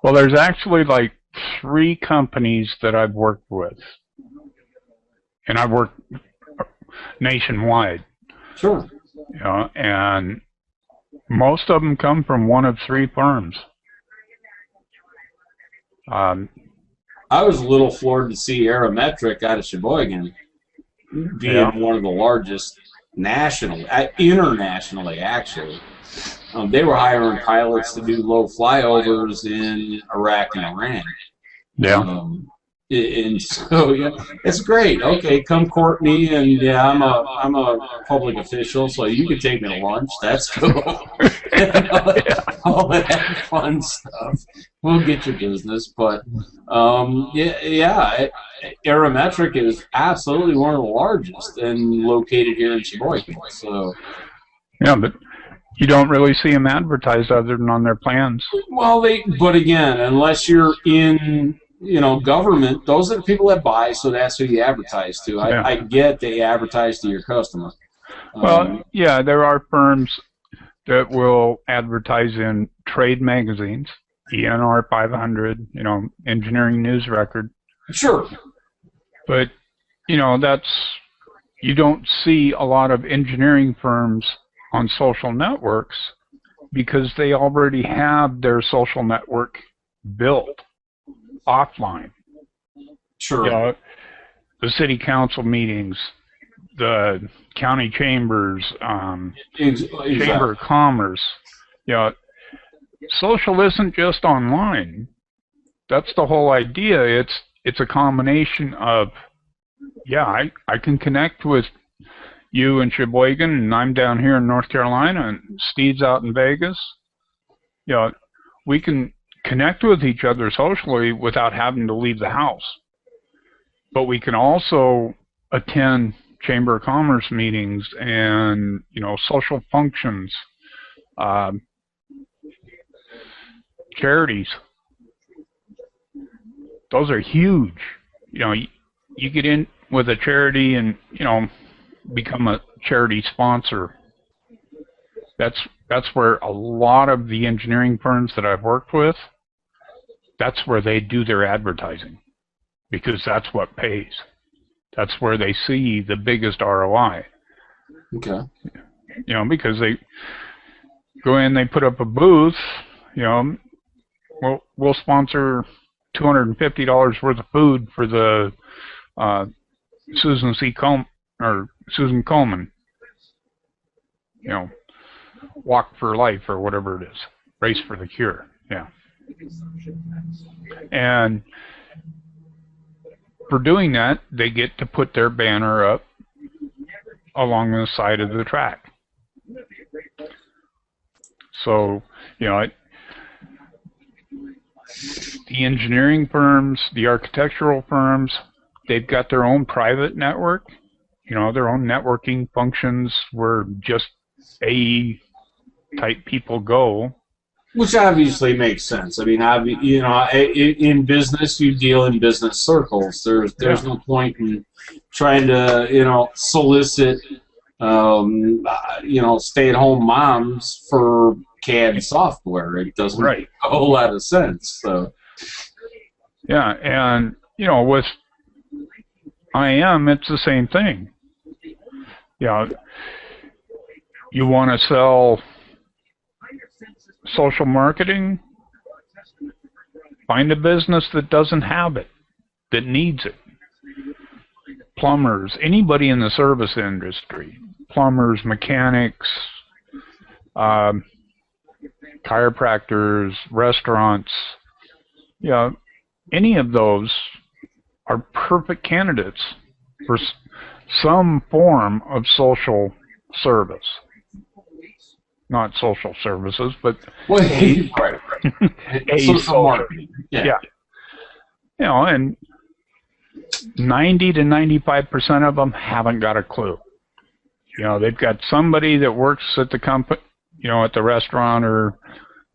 Well, there's actually like 3 companies that I've worked with, and I've worked nationwide. Sure. You know, and most of them come from one of 3 firms. I was a little floored to see Aerometric out of Sheboygan being one of the largest internationally, actually. They were hiring pilots to do low flyovers in Iraq and Iran. Yeah. And so, yeah, it's great. Okay, come court me, and yeah, I'm a public official, so you can take me to lunch. That's cool. All that fun stuff. We'll get your business, but Aerometric is absolutely one of the largest and located here in Sheboygan. So, yeah, but you don't really see them advertised other than on their plans. Well, but again, unless you're in government, those are the people that buy, so that's who you advertise to. I get that you advertise to your customer. Well, yeah, there are firms that will advertise in trade magazines, ENR 500, Engineering News Record. Sure. But, you don't see a lot of engineering firms on social networks because they already have their social network built offline. Sure. The city council meetings, the county chambers, Exactly. Chamber of Commerce. Social isn't just online. That's the whole idea. It's a combination of, I can connect with you in Sheboygan, and I'm down here in North Carolina, and Steve's out in Vegas. We can connect with each other socially without having to leave the house. But we can also attend Chamber of Commerce meetings and, social functions, charities. Those are huge. You get in with a charity and, become a charity sponsor. That's where a lot of the engineering firms that I've worked with, that's where they do their advertising, because that's what pays. That's where they see the biggest ROI. Okay. Because they go in, they put up a booth, we'll sponsor $250 worth of food for the Susan Coleman, Walk for Life or whatever it is, Race for the Cure, And for doing that, they get to put their banner up along the side of the track. So, the engineering firms, the architectural firms, they've got their own private network, their own networking functions where just AE type people go. Which obviously makes sense. I mean, you know, in business, you deal in business circles. There's no point in trying to, you know, solicit, you know, stay-at-home moms for CAD software. It doesn't make a whole lot of sense. So. Yeah, and you know, with IM, it's the same thing. You know, you want to sell social marketing, find a business that doesn't have it, that needs it. Plumbers, anybody in the service industry, plumbers, mechanics, chiropractors, restaurants, you know, any of those are perfect candidates for some form of social service. Not social services, but right. social marketing. Yeah. You know, and 90 to 95% of them haven't got a clue. You know, they've got somebody that works at the company, you know, at the restaurant or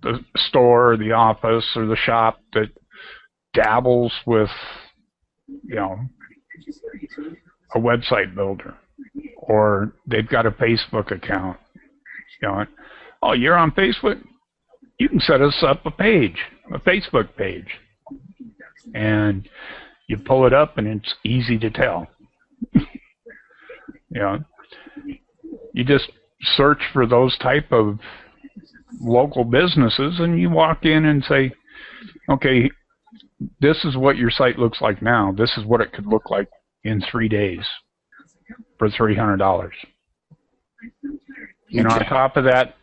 the store or the office or the shop that dabbles with, you know, a website builder, or they've got a Facebook account. You know, oh, you're on Facebook? You can set us up a page, a Facebook page. And you pull it up and it's easy to tell. You know, you just search for those type of local businesses and you walk in and say, okay, this is what your site looks like now. This is what it could look like in 3 days for $300. You know, on top of that,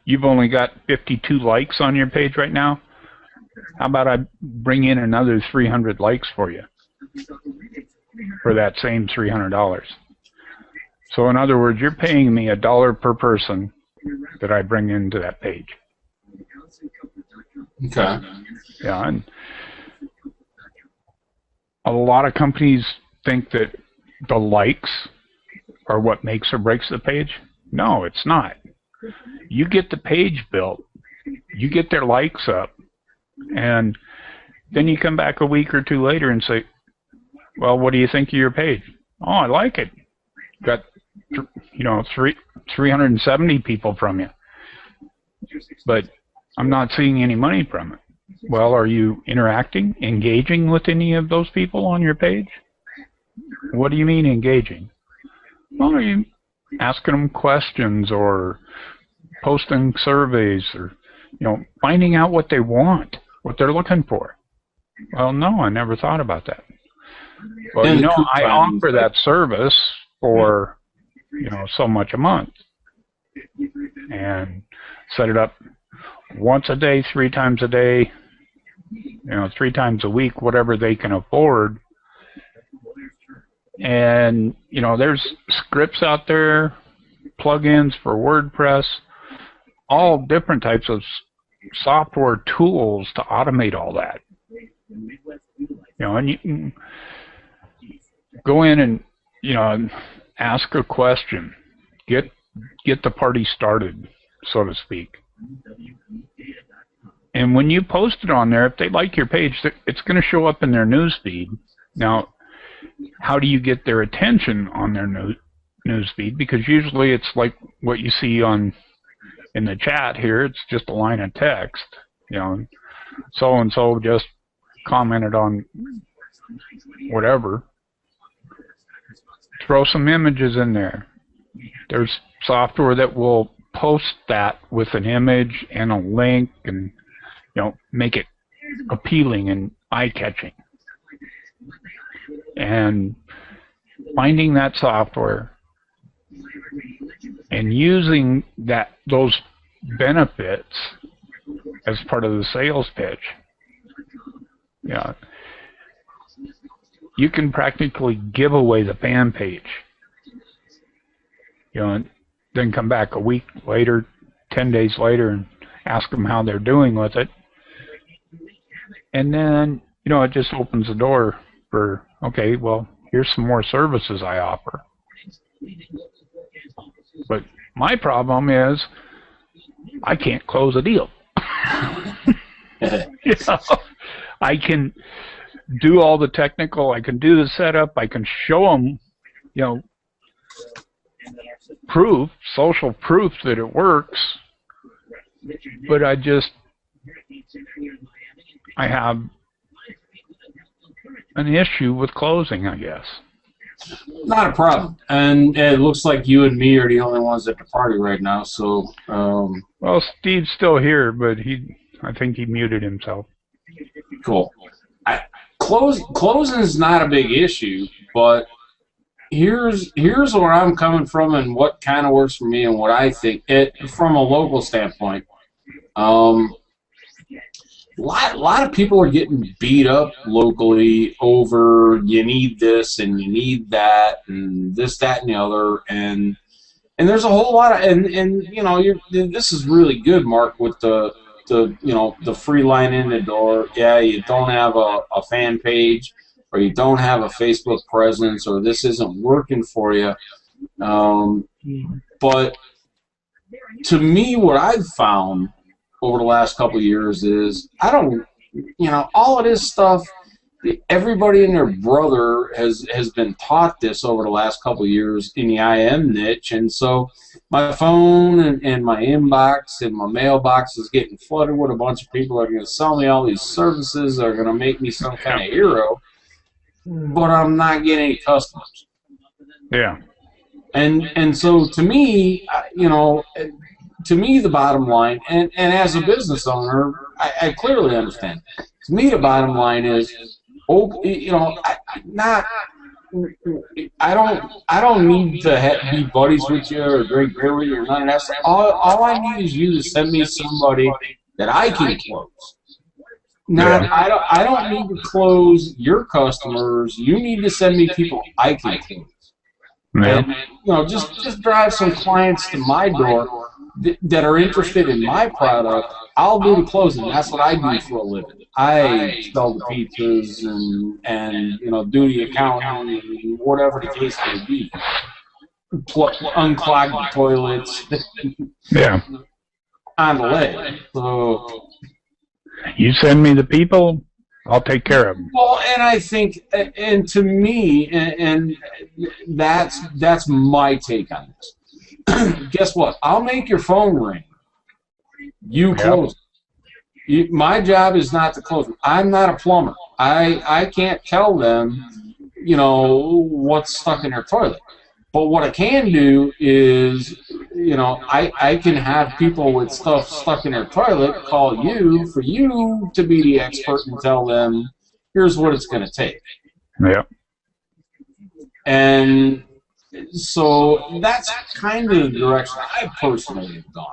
you've only got 52 likes on your page right now. How about I bring in another 300 likes for you for that same $300? So in other words, you're paying me $1 per person that I bring into that page. Okay. Yeah, and a lot of companies think that the likes are what makes or breaks the page. No, it's not. You get the page built, you get their likes up, and then you come back a week or two later and say, well, what do you think of your page? Oh, I like it. Got, you know, 370 people from you. But I'm not seeing any money from it. Well, are you interacting, engaging with any of those people on your page? What do you mean engaging? Well, are you asking them questions or posting surveys or, you know, finding out what they want, what they're looking for? Well, no, I never thought about that. Well, you know, I offer that service for, you know, so much a month. And set it up once a day, 3 times a day, you know, 3 times a week, whatever they can afford. And, you know, there's scripts out there, plugins for WordPress, all different types of software tools to automate all that. You know, and you can go in and, you know, ask a question, get the party started, so to speak. And when you post it on there, if they like your page, it's going to show up in their news feed. Now, how do you get their attention on their news feed? Because usually it's like what you see in the chat here. It's just a line of text. You know, so-and-so just commented on whatever. Throw some images in there. There's software that will post that with an image and a link and, you know, make it appealing and eye-catching. And finding that software and using those benefits as part of the sales pitch, yeah, you can practically give away the fan page. You know, and then come back a week later, 10 days later, and ask them how they're doing with it. And then, you know, it just opens the door for, okay, well, here's some more services I offer. But my problem is I can't close a deal. You know, I can do all the technical. I can do the setup. I can show them, you know, proof, social proof that it works. But I have an issue with closing, I guess. Not a problem. And it looks like you and me are the only ones at the party right now. So, well, Steve's still here, but I think he muted himself. Cool. Closing is not a big issue, but here's where I'm coming from and what kind of works for me and what I think from a local standpoint. A lot of people are getting beat up locally over you need this and you need that and this, that, and the other, and there's a whole lot of and you know this is really good, Mark, with the free line in the door. Yeah, you don't have a fan page, or you don't have a Facebook presence, or this isn't working for you. But to me, what I've found over the last couple of years is all of this stuff, everybody and their brother has been taught this over the last couple of years in the IM niche, and so my phone and my inbox and my mailbox is getting flooded with a bunch of people that are going to sell me all these services that are going to make me some kind of hero, but I'm not getting any customers. Yeah. And so to me, the bottom line, and as a business owner, I clearly understand. To me, the bottom line is, I don't need to be buddies with you or drink beer with you or none of that stuff. All I need is you to send me somebody that I can close. Now, yeah. I don't need to close your customers. You need to send me people I can close. Yeah. And, just drive some clients to my door that are interested in my product. I'll do the closing. That's what I do for a living. I sell the pizzas and do the accounting and whatever the case may be. Unclog the toilets. Yeah. On the leg. So you send me the people, I'll take care of them. Well, and I think, and to me, and that's my take on this. Guess what? I'll make your phone ring. You close it. My job is not to close it. I'm not a plumber. I can't tell them, what's stuck in their toilet. But what I can do is, I can have people with stuff stuck in their toilet call you for you to be the expert and tell them, here's what it's going to take. Yeah. And so that's kind of the direction I personally have gone.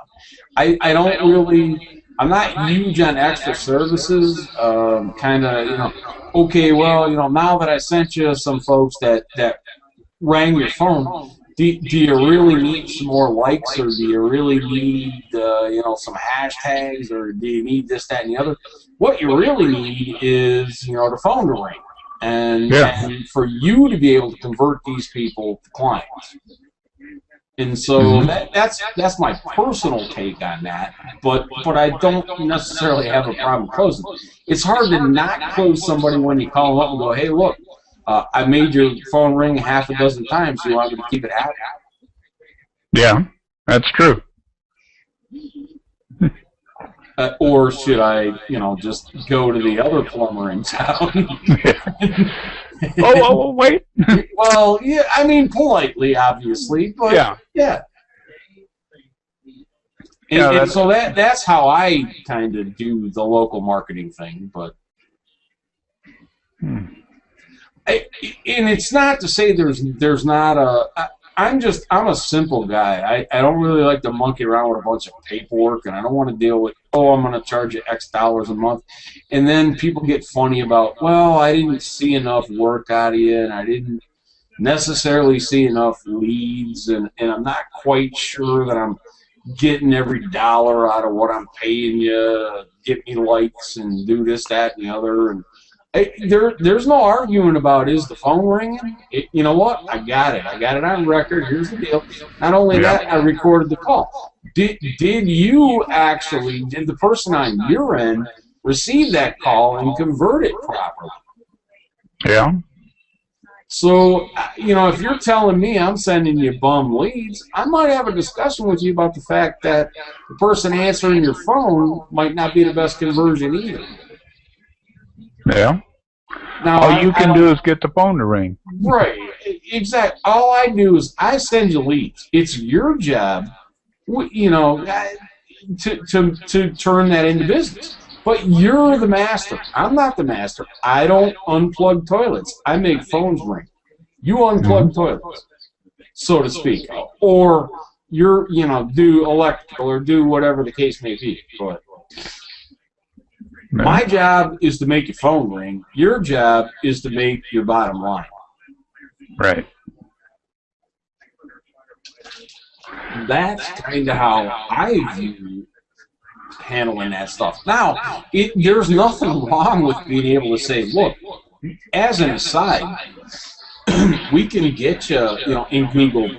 I'm not huge on extra services. Okay, well, now that I sent you some folks that rang your phone, do you really need some more likes, or do you really need some hashtags, or do you need this, that, and the other? What you really need is the phone to ring, and for you to be able to convert these people to clients. And so that's my personal take on that, but I don't necessarily have a problem closing. It's hard to not close somebody when you call them up and go, hey, look, I made your phone ring half a dozen times. You want me to keep it happy? Yeah, that's true. Or should I, just go to the other plumber in town? Oh, wait. Well, yeah, I mean, politely, obviously, but yeah. And so that's how I kind of do the local marketing thing, but. And it's not to say there's not a. I'm a simple guy. I don't really like to monkey around with a bunch of paperwork, and I don't want to deal with, I'm going to charge you X dollars a month. And then people get funny about, well, I didn't see enough work out of you, and I didn't necessarily see enough leads, and I'm not quite sure that I'm getting every dollar out of what I'm paying you to get me likes and do this, that, and the other. There's no arguing about is the phone ringing. You know what? I got it. I got it on record. Here's the deal. Not only that, I recorded the call. Did the person on your end receive that call and convert it properly? Yeah. So, if you're telling me I'm sending you bum leads, I might have a discussion with you about the fact that the person answering your phone might not be the best conversion either. Yeah. Now, all you can do is get the phone to ring. Right. Exactly. All I do is I send you leads. It's your job, to turn that into business. But you're the master. I'm not the master. I don't unplug toilets. I make phones ring. You unplug toilets, so to speak. Or you're, do electrical or do whatever the case may be. But my job is to make your phone ring. Your job is to make your bottom line. Right. That's kind of how I view handling that stuff. Now, there's nothing wrong with being able to say, look, as an aside, we can get you, in Google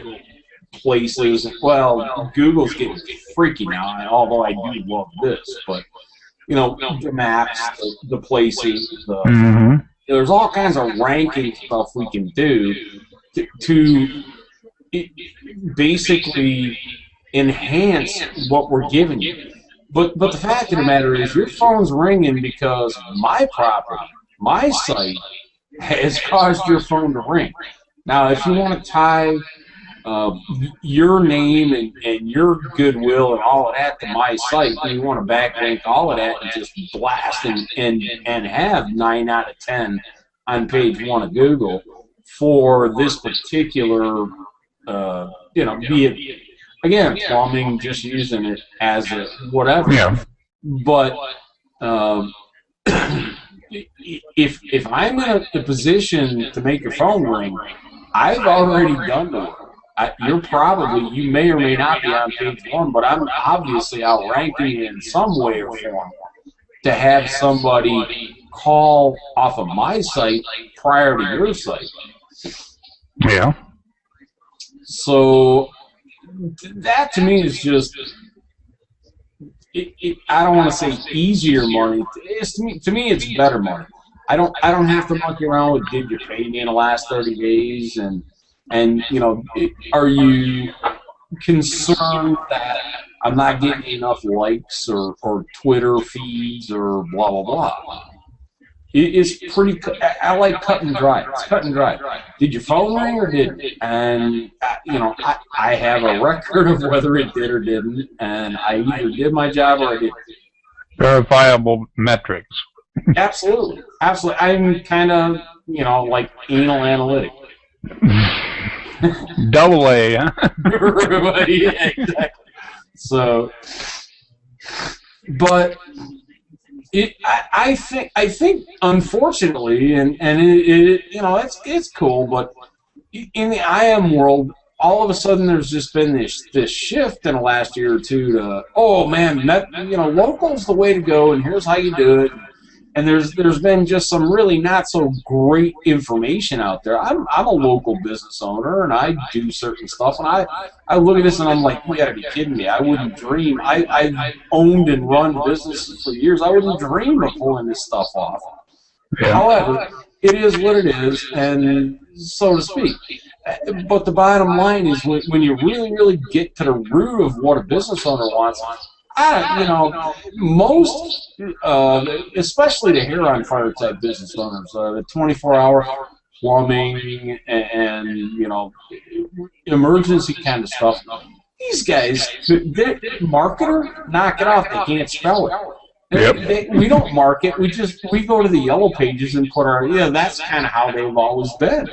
places. Well, Google's getting freaky now, although I do love this, but the maps, the places, there's all kinds of ranking stuff we can do to basically enhance what we're giving you. But the fact of the matter is your phone's ringing because my property, my site, has caused your phone to ring. Now, if you want to tie your name and your goodwill and all of that to my site, and you want to backlink all of that and just blast and have 9 out of 10 on page 1 of Google for this particular, be it, again, plumbing, just using it as a whatever. Yeah. But if I'm in a position to make your phone ring, I've already done the work. You may or may not be on page 1, but I'm obviously outranking you in some way or form to have somebody call off of my site prior to your site. Yeah. So that to me is just, I don't want to say easier money. To me, it's better money. I don't have to monkey around with did you pay me in the last 30 days and are you concerned that I'm not getting enough likes or Twitter feeds or blah blah blah. It's pretty. I like cut and dry. It's cut and dry. Did your phone ring or didn't? And I have a record of whether it did or didn't, and I either did my job or I didn't. Verifiable metrics. Absolutely, absolutely. I'm kind of like anal analytic. Double A, huh? Yeah, exactly. So, but. I think unfortunately, and it's cool, but in the IM world, all of a sudden there's just been this shift in the last year or two to, oh man, local's the way to go, and here's how you do it. And there's been just some really not so great information out there. I'm a local business owner, and I do certain stuff, and I look at this and I'm like, you gotta be kidding me. I wouldn't dream. I've owned and run businesses for years. I wouldn't dream of pulling this stuff off. Yeah. However, it is what it is, and so to speak. But the bottom line is when you really, really get to the root of what a business owner wants, most, especially the hair on fire type business owners, the 24-hour plumbing and emergency kind of stuff. These guys, marketer, knock it off. They can't spell it. Yep. We don't market. We go to the yellow pages and put our that's kind of how they've always been.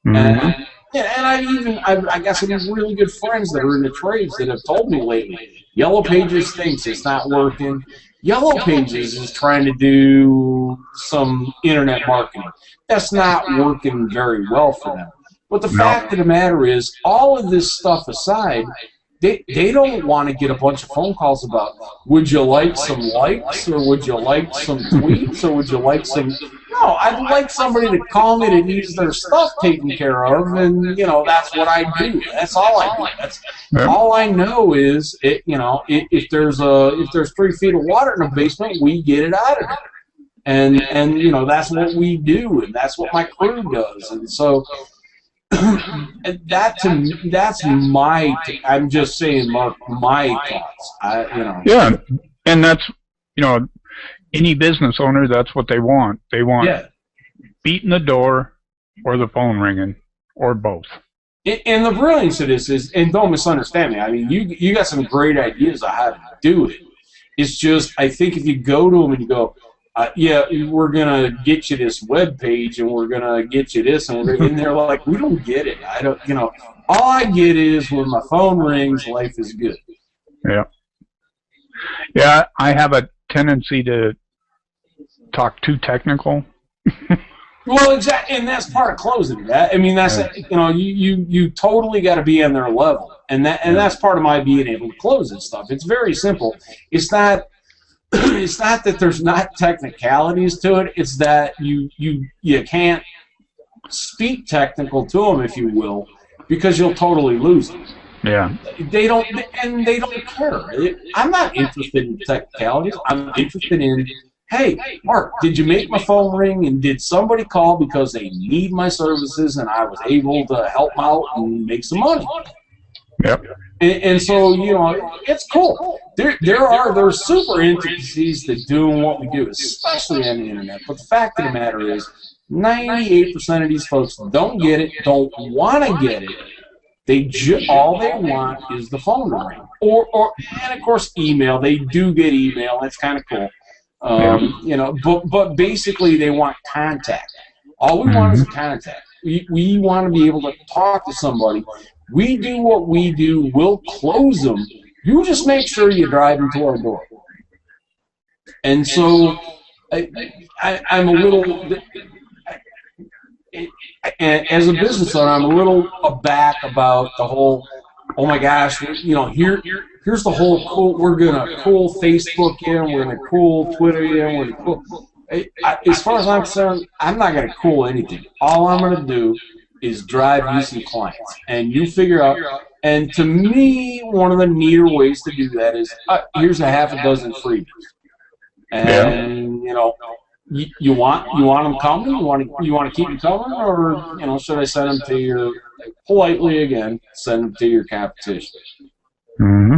Mm-hmm. And I got some really good friends that are in the trades that have told me lately, Yellow Pages thinks it's not working. Yellow Pages is trying to do some internet marketing. That's not working very well for them. But the fact of the matter is, all of this stuff aside, they don't want to get a bunch of phone calls about, would you like some likes, or would you like some tweets, or would you like some... No, I'd like somebody to call me that needs their stuff taken care of, and that's what I do. That's all I do. That's all I know is if there's 3 feet of water in the basement, we get it out of there. And that's what we do, and that's what my crew does. And so that to me, that's my. I'm just saying, Mark, my thoughts. Yeah, and that's any business owner. That's what they want. They want feet in the door, or the phone ringing, or both. And the brilliance of this is, and don't misunderstand me. I mean, you got some great ideas on how to do it. It's just, I think if you go to them and you go, we're gonna get you this web page, and we're gonna get you this, and they're like, we don't get it. I don't, all I get is when my phone rings, life is good. Yeah. Yeah, I have a tendency to talk too technical. Well, exactly, and that's part of closing that. I mean, that's you totally got to be on their level, and that's part of my being able to close this stuff. It's very simple. It's not. It's not that there's not technicalities to it. It's that you can't speak technical to them, if you will, because you'll totally lose them. Yeah. They don't care. I'm not interested in technicalities. I'm interested in, hey, Mark, did you make my phone ring, and did somebody call because they need my services, and I was able to help them out and make some money? Yep. And so, it's cool. There's super intricacies to doing what we do, especially on the internet. But the fact of the matter is, 98% of these folks don't get it, don't want to get it. All they want is the phone ring, and of course email. They do get email. That's kind of cool. But basically they want contact. All we want is a contact. We want to be able to talk to somebody. We do what we do. We'll close them. You just make sure you drive them to our door. And so I'm a little, as a business owner, I'm a little aback about the whole, oh my gosh, here's the whole cool, we're going to cool Facebook in, we're going to cool Twitter in, we're going to cool. As far as I'm concerned, I'm not going to cool anything. All I'm going to do is drive you some clients, and you figure out. And to me, one of the neater ways to do that is here's a half a dozen freebies, and you want them coming. You want to keep them coming, or should I send them to your politely again? Send them to your competition. Mm-hmm.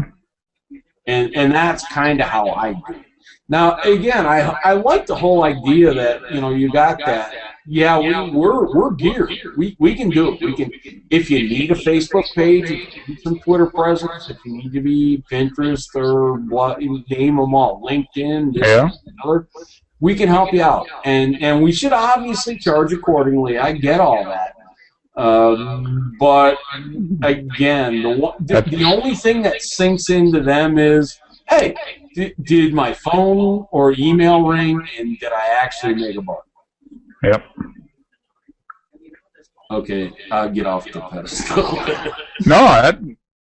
And that's kind of how I do it. Now, again, I like the whole idea that you got that. Yeah, we're geared. We can do it. We can. If you need a Facebook page, if you need some Twitter presence, if you need to be Pinterest or what, name them all, LinkedIn, another, we can help you out. And we should obviously charge accordingly. I get all that. But again, the only thing that sinks into them is, hey, did my phone or email ring, and did I actually make a buck? Yep. Okay, I'll get off the pedestal. No,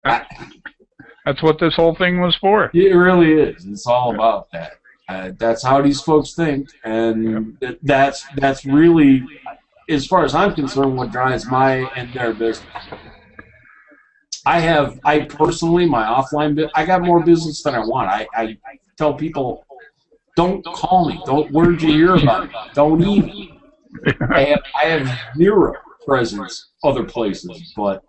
that's what this whole thing was for. It really is. It's all about that. That's how these folks think, and that's really, as far as I'm concerned, what drives my and their business. I personally, my offline business, I got more business than I want. I tell people, don't call me. Where'd you hear about me? Don't even. I have zero presence other places, but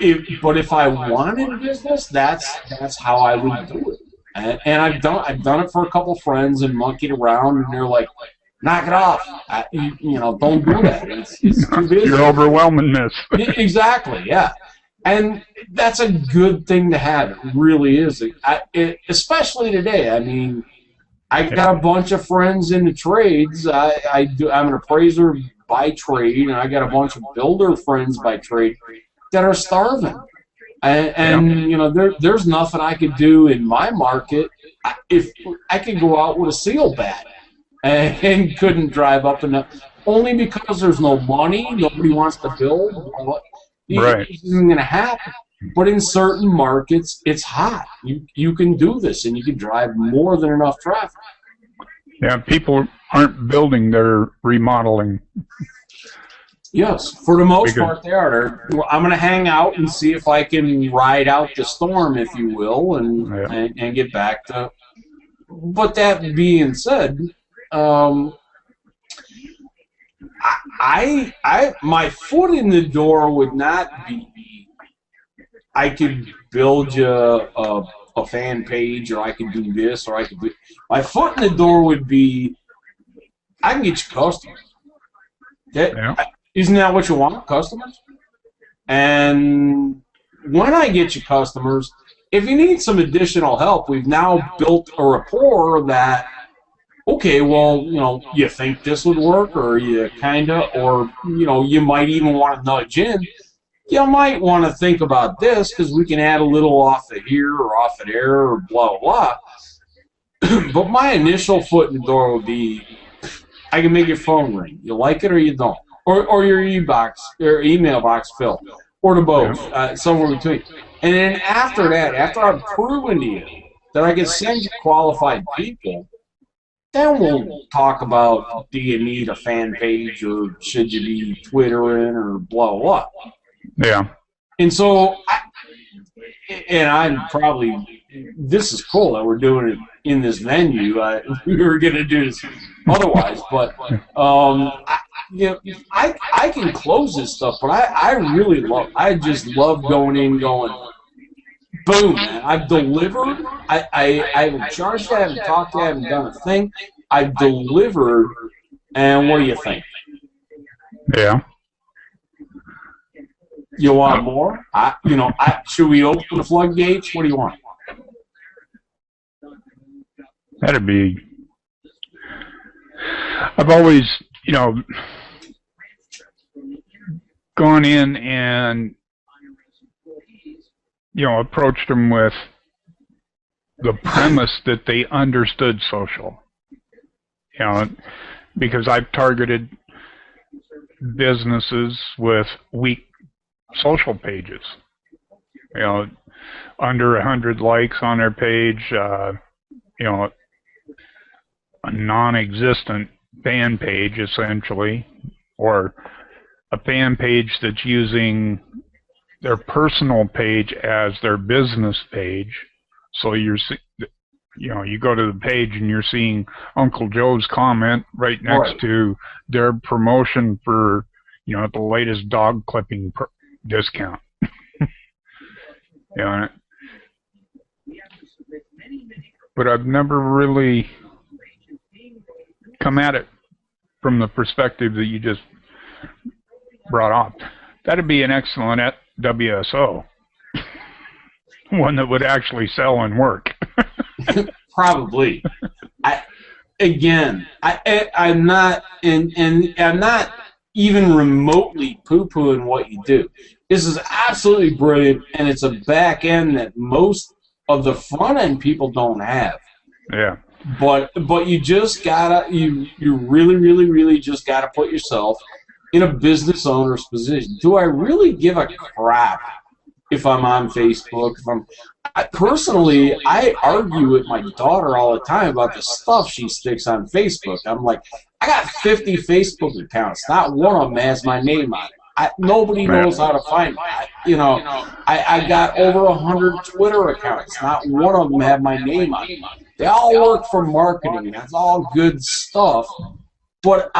if I wanted business, that's how I would do it. And I've done it for a couple friends and monkeyed around, and they're like, knock it off. Don't do that. It's too busy. You're overwhelming this. Exactly, yeah. And that's a good thing to have. It really is. Especially today. I mean, I got a bunch of friends in the trades. I'm an appraiser by trade, and I got a bunch of builder friends by trade that are starving. And there's nothing I could do in my market. If I could go out with a seal bat and couldn't drive up enough, only because there's no money, nobody wants to build. Right. It isn't going to happen. But in certain markets, it's hot. You can do this, and you can drive more than enough traffic. Yeah, people aren't building, they're remodeling. Yes, for the most part they are. I'm going to hang out and see if I can ride out the storm, if you will, and get back to. But that being said, my foot in the door would not be. I could build you a fan page, or I could do this, or I could do. My foot in the door would be. I can get you customers. Okay? Yeah. Isn't that what you want, customers? And when I get you customers, if you need some additional help, we've now built a rapport that, okay, well, you think this would work, or you kinda, or you might even want to nudge in. You might want to think about this because we can add a little off of here or off of there or blah blah blah. But my initial foot in the door would be, I can make your phone ring. You like it or you don't. Or your email box filled, or the both, somewhere between. And then after that, after I've proven to you that I can send you qualified people, then we'll talk about, do you need a fan page, or should you be Twittering, or blah, blah. Yeah. And so, I'm probably, this is cool that we're doing it in this venue. We were going to do this otherwise, but I can close this stuff, but I just love going in, going, boom, man, I've delivered. I haven't charged, I haven't talked, I haven't done a thing. I've delivered, and what do you think? Yeah. You want more? Should we open the floodgates? What do you want? That'd be. I've always, gone in and, approached them with the premise that they understood social. Because I've targeted businesses with weak social pages. Under 100 likes on their page, a non-existent fan page, essentially, or a fan page that's using their personal page as their business page. So you go to the page and you're seeing Uncle Joe's comment right next to their promotion for, the latest dog clipping discount. But I've never really come at it from the perspective that you just brought up. That'd be an excellent WSO. One that would actually sell and work. Probably. I'm not, and I'm not even remotely poo-pooing what you do. This is absolutely brilliant, and it's a back end that most of the front end people don't have. Yeah. But you just gotta, you really, really, really just gotta put yourself in a business owner's position. Do I really give a crap if I'm on Facebook? Personally, I argue with my daughter all the time about the stuff she sticks on Facebook. I'm like, I got 50 Facebook accounts. Not one of them has my name on it. Nobody knows how to find me. I got over 100 Twitter accounts. Not one of them have my name on it. They all work for marketing. That's all good stuff. But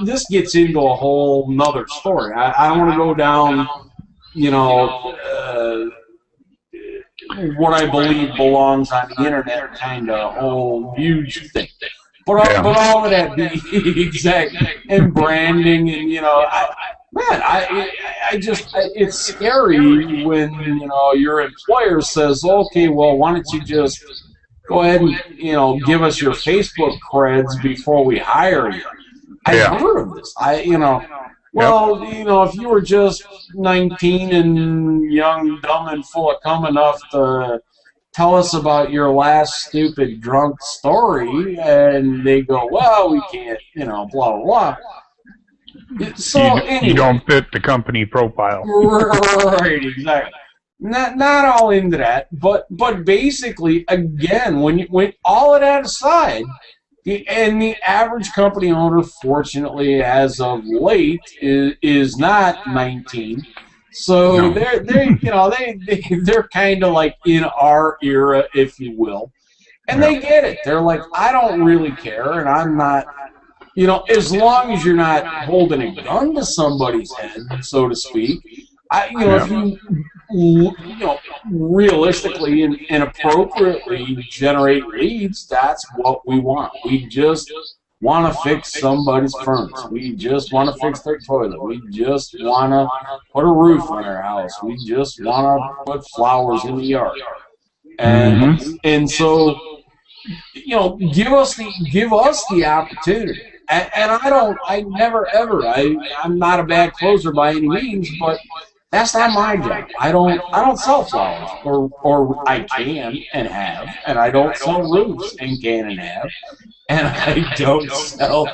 this gets into a whole nother story. I don't want to go down, what I believe belongs on the internet kind of whole huge thing. But all of that be exactly, and branding, and it's scary when your employer says, okay, well, why don't you just go ahead and give us your Facebook creds before we hire you. I've heard of this. If you were just 19 and young, dumb, and full of cum enough to tell us about your last stupid drunk story, and they go, well, we can't, blah, blah, blah. So anyway, you don't fit the company profile. Right, exactly. Not all into that, but basically, again, when all of that aside, And the average company owner, fortunately, as of late, is not 19. So they're kind of like in our era, if you will, and they get it. They're like, I don't really care, and I'm not, as long as you're not holding a gun to somebody's head, so to speak. If you realistically and appropriately generate leads, that's what we want. We just want to fix somebody's furnace. We just want to fix their toilet. We just want to put a roof on their house. We just want to put flowers in the yard. And so, give us the opportunity. And I never ever. I'm not a bad closer by any means, but that's not my job. I don't sell flowers, or I can and have, and I don't sell roofs and can and have, and I don't sell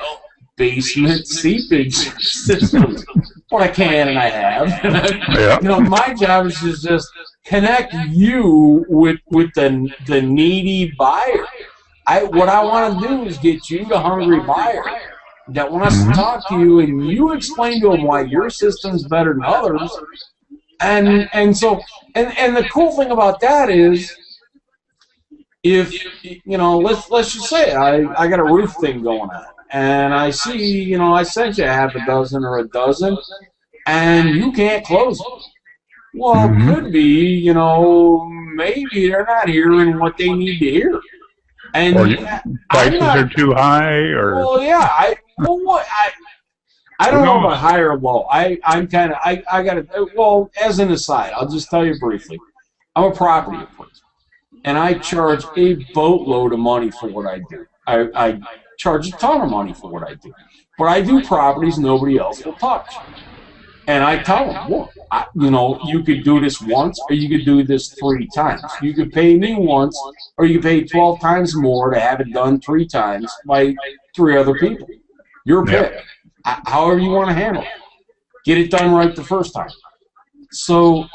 basement seepage systems, but I can and I have. My job is to just connect you with the needy buyer. What I want to do is get you the hungry buyer that wants to talk to you, and you explain to them why your system's better than others. And so the cool thing about that is, if let's just say I got a roof thing going on, and I see I sent you half a dozen or a dozen, and you can't close them. Well, it could be maybe they're not hearing what they need to hear. And prices are too high, or I don't know about high or low. I'm kind of I got to, well, as an aside, I'll just tell you briefly. I'm a property appraiser, and I charge a boatload of money for what I do. I charge a ton of money for what I do, but I do properties nobody else will touch. And I tell them, look, you could do this once, or you could do this 3 times. You could pay me once, or you could pay 12 times more to have it done 3 times by 3 other people. Your pick. However you want to handle it. Get it done right the first time. So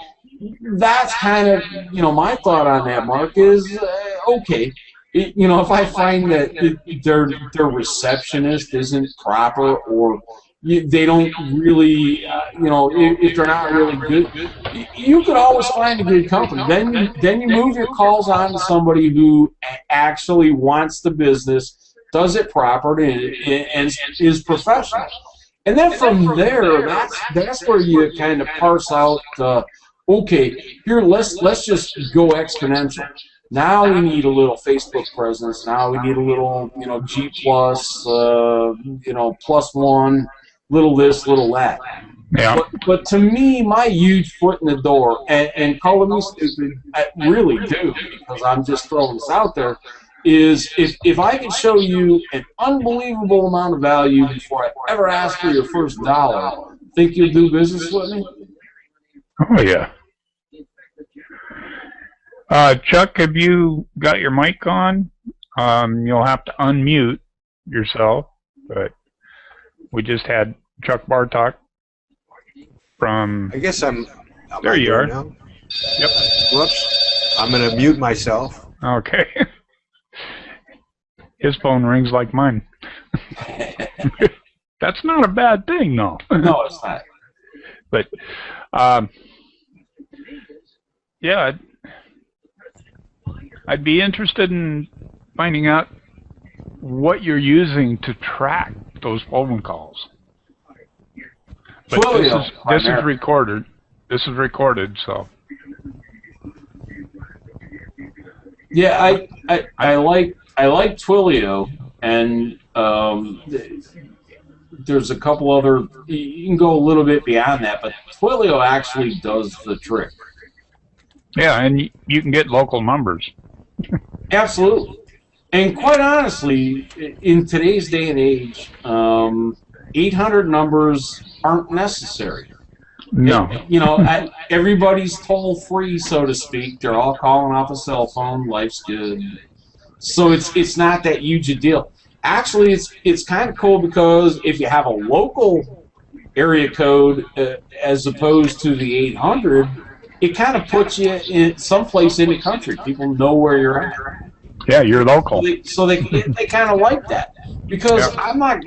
that's kind of, my thought on that, Mark, is, okay, if I find that their receptionist isn't proper, or they don't really, if they're not really good, you could always find a good company. Then you move your calls on to somebody who actually wants the business, does it properly, and is professional. And then from there, that's where you kind of parse out, okay, here let's just go exponential. Now we need a little Facebook presence. Now we need a little, G plus, +1. Little this, little that. Yeah. But to me, my huge foot in the door, and call me stupid, I really do, because I'm just throwing this out there, is if I can show you an unbelievable amount of value before I ever ask for your first dollar, think you'll do business with me? Oh, yeah. Chuck, have you got your mic on? You'll have to unmute yourself, but we just had Chuck Bartok from... I guess I'm there you are. Now? Yep. Whoops. I'm going to mute myself. Okay. His phone rings like mine. That's not a bad thing, though. No, it's not. But, yeah, I'd be interested in finding out what you're using to track those phone calls. But this is recorded. This is recorded, so. Yeah, I like Twilio, and there's a couple other. You can go a little bit beyond that, but Twilio actually does the trick. Yeah, and you can get local numbers. Absolutely. And quite honestly, in today's day and age, 800 numbers aren't necessary. No. Everybody's toll-free, so to speak. They're all calling off a cell phone. Life's good. So it's not that huge a deal. Actually, it's kind of cool, because if you have a local area code as opposed to the 800, it kind of puts you in someplace in the country. People know where you're at. Yeah, you're local. So they kind of like that. Because Yep. I'm not,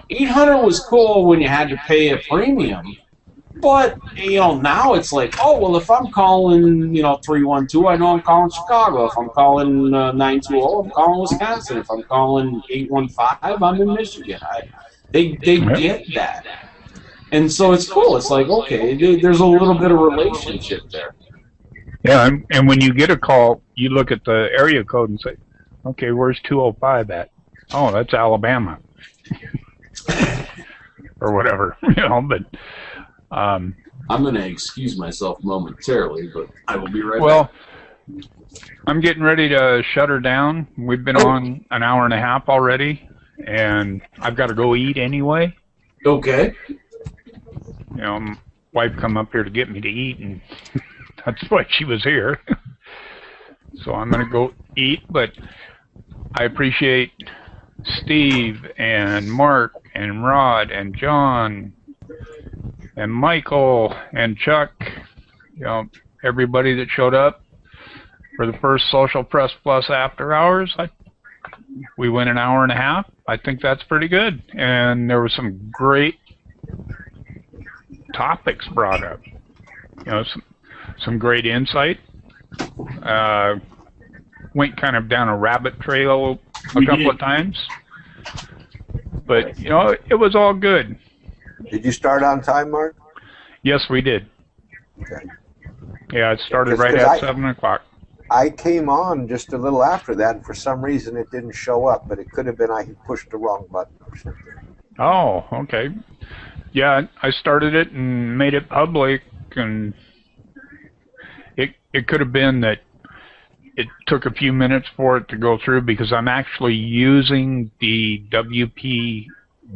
800 was cool when you had to pay a premium. But, now it's like, oh, well, if I'm calling, 312, I know I'm calling Chicago. If I'm calling 920, I'm calling Wisconsin. If I'm calling 815, I'm in Michigan. They get that. And so it's cool. It's like, okay, there's a little bit of relationship there. Yeah, and when you get a call, you look at the area code and say, okay, where's 205 at? Oh, that's Alabama. Or whatever, but... I'm going to excuse myself momentarily, but I will be right back. Well, I'm getting ready to shut her down. We've been on an hour and a half already, and I've got to go eat anyway. Okay. My wife come up here to get me to eat, and that's why she was here. So I'm going to go eat, but I appreciate Steve and Mark and Rod and John and Michael and Chuck, everybody that showed up for the first Social Press Plus After Hours. We went an hour and a half. I think that's pretty good. And there were some great topics brought up. Some great insight. Went kind of down a rabbit trail a couple of times. But, it was all good. Did you start on time, Mark? Yes, we did. Okay. Yeah, it started right at 7 o'clock. I came on just a little after that, and for some reason it didn't show up, but it could have been I pushed the wrong button or something. Oh, okay. Yeah, I started it and made it public, and it could have been that it took a few minutes for it to go through because I'm actually using the WPG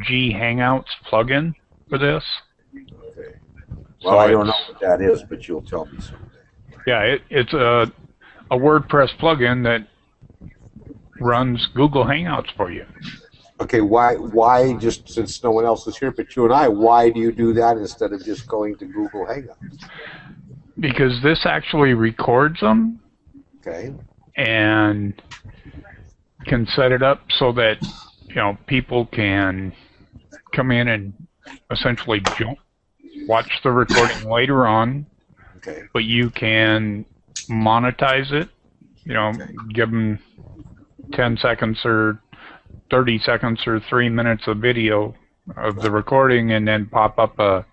Hangouts plugin for this. Okay. Well, so I don't know what that is, but you'll tell me someday. Yeah, it's a WordPress plugin that runs Google Hangouts for you. Okay, why, just since no one else is here but you and I, why do you do that instead of just going to Google Hangouts? Because this actually records them. Okay. And can set it up so that, people can come in and essentially watch the recording later on. Okay. But you can monetize it, okay. Give them 10 seconds or 30 seconds or 3 minutes of video of the recording and then pop up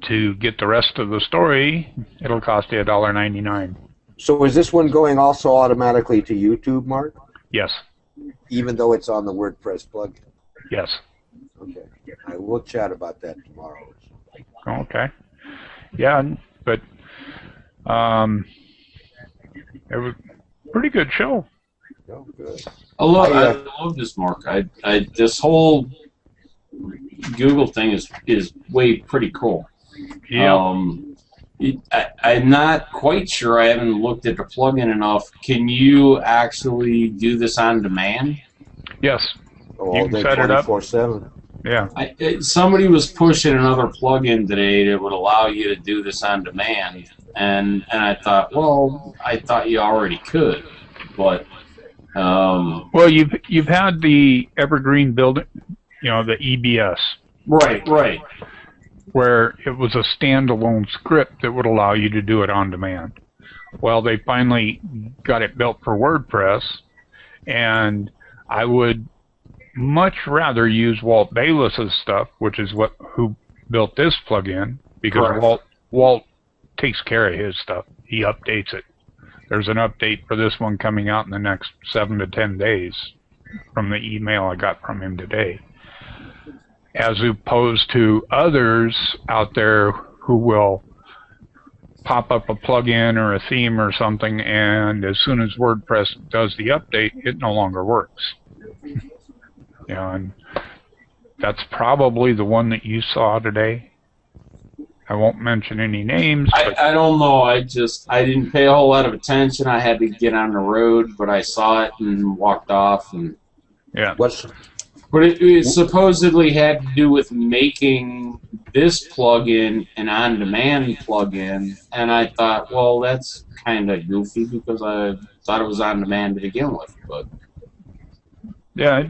to get the rest of the story. It'll cost you $1.99. So is this one going also automatically to YouTube, Mark? Yes. Even though it's on the WordPress plugin? Yes. Okay. I will chat about that tomorrow. Okay. Yeah, but it was a pretty good show. Oh, good. I love this, Mark. This whole Google thing is pretty cool. Yeah. I'm not quite sure. I haven't looked at the plugin enough. Can you actually do this on demand? Yes. Oh, you can set it up 24/7. Yeah. Somebody was pushing another plugin today that would allow you to do this on demand, and I thought, well, I thought you already could, but well, you've had the Evergreen building, the EBS. Right. Where it was a standalone script that would allow you to do it on demand. Well, they finally got it built for WordPress, and I would much rather use Walt Bayless's stuff, which is who built this plugin, because right. Walt takes care of his stuff. He updates it. There's an update for this one coming out in the next 7 to 10 days from the email I got from him today. As opposed to others out there who will pop up a plugin or a theme or something, and as soon as WordPress does the update, it no longer works. And that's probably the one that you saw today. I won't mention any names. I don't know. I didn't pay a whole lot of attention. I had to get on the road, but I saw it and walked off. And yeah. But it supposedly had to do with making this plugin an on-demand plugin, and I thought, well, that's kind of goofy because I thought it was on-demand to begin with. But yeah,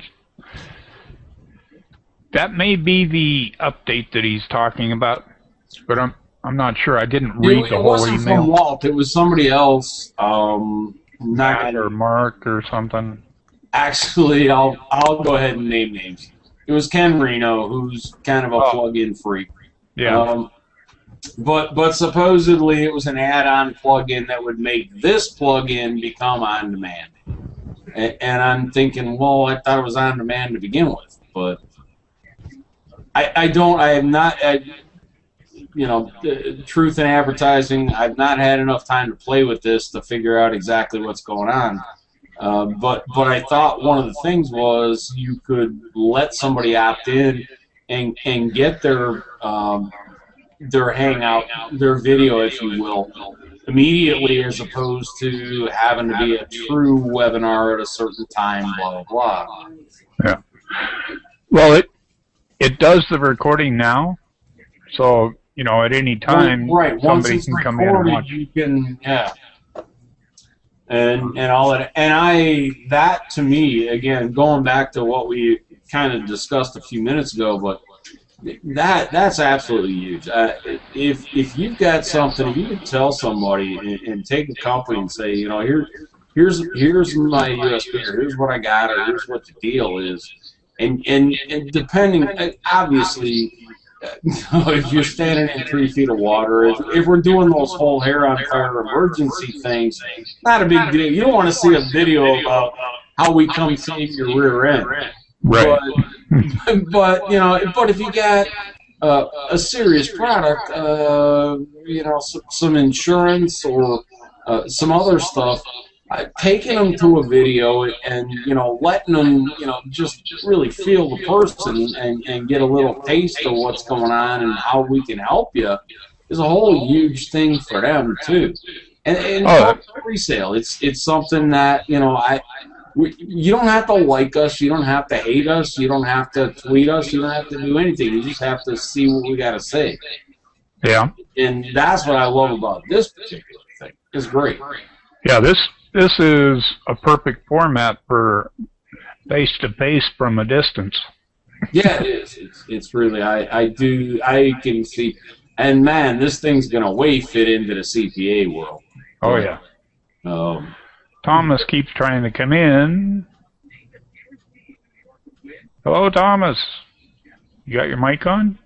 that may be the update that he's talking about, but I'm not sure. I didn't read the whole email. It wasn't from Walt. It was somebody else. Matt or Mark or something. Actually, I'll go ahead and name names. It was Ken Reno, who's kind of a plug-in freak. Yeah. But supposedly it was an add-on plug-in that would make this plug-in become on-demand. And I'm thinking, well, I thought it was on-demand to begin with, but truth in advertising, I've not had enough time to play with this to figure out exactly what's going on. But I thought one of the things was you could let somebody opt in and get their hangout, their video, if you will, immediately, as opposed to having to be a true webinar at a certain time, blah, blah, blah. Yeah. Well, it does the recording now, so, at any time, somebody can come in and watch. You can, and all that. And that to me, again, going back to what we kind of discussed a few minutes ago, but that's absolutely huge. If you've got something, if you can tell somebody and take a company and say, here's my USB, or here's what I got, or here's what the deal is, and depending, obviously, if you're standing in 3 feet of water, if we're doing those whole hair on fire emergency things, not a big deal. You don't want to see a video about how we come save your rear end. Right. But if you got a serious product, some insurance or some other stuff, taking them to a video and letting them just really feel the person and get a little taste of what's going on and how we can help you is a whole huge thing for them too. And resale, it's something that you don't have to like us, you don't have to hate us, you don't have to tweet us, you don't have to do anything. You just have to see what we got to say. Yeah. And that's what I love about this particular thing. It's great. Yeah, this is a perfect format for face-to-face from a distance. Yeah, it is. It's really, I can see, and man, this thing's going to way fit into the CPA world. Oh, yeah. Thomas keeps trying to come in. Hello, Thomas. You got your mic on?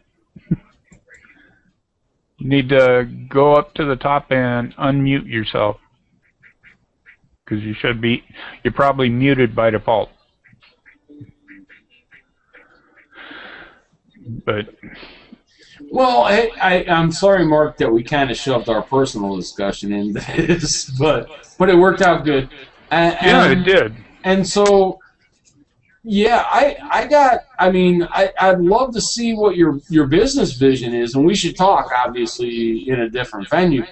You need to go up to the top and unmute yourself, because you're probably muted by default. But well, I'm sorry, Mark, that we kind of shoved our personal discussion into this, but it worked out good. Yeah, it did. And so, yeah, I'd love to see what your business vision is, and we should talk, obviously, in a different venue.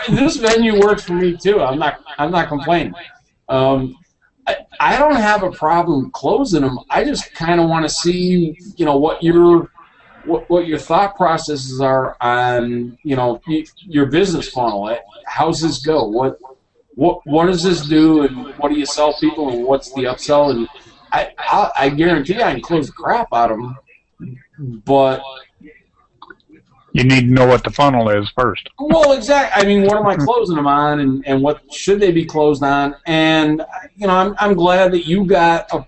This venue works for me too. I'm not complaining. I don't have a problem closing them. I just kind of want to see, what your thought processes are on, your business funnel. How's this go? What does this do, and what do you sell people, and what's the upsell? And I guarantee I can close the crap out of them, but you need to know what the funnel is first. Well, exactly. What am I closing them on, and what should they be closed on? And I'm glad that you got a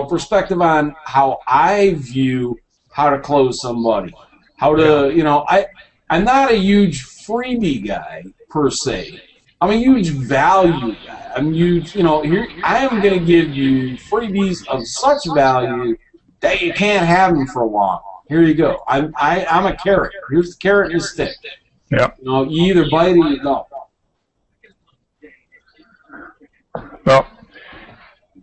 perspective on how I view how to close somebody. How to I'm not a huge freebie guy per se. I'm a huge value guy. I'm huge. Here I am going to give you freebies of such value that you can't have them for long. Here you go. I'm a carrot. Here's the carrot and the stick. Yeah. You either bite or you don't. Well,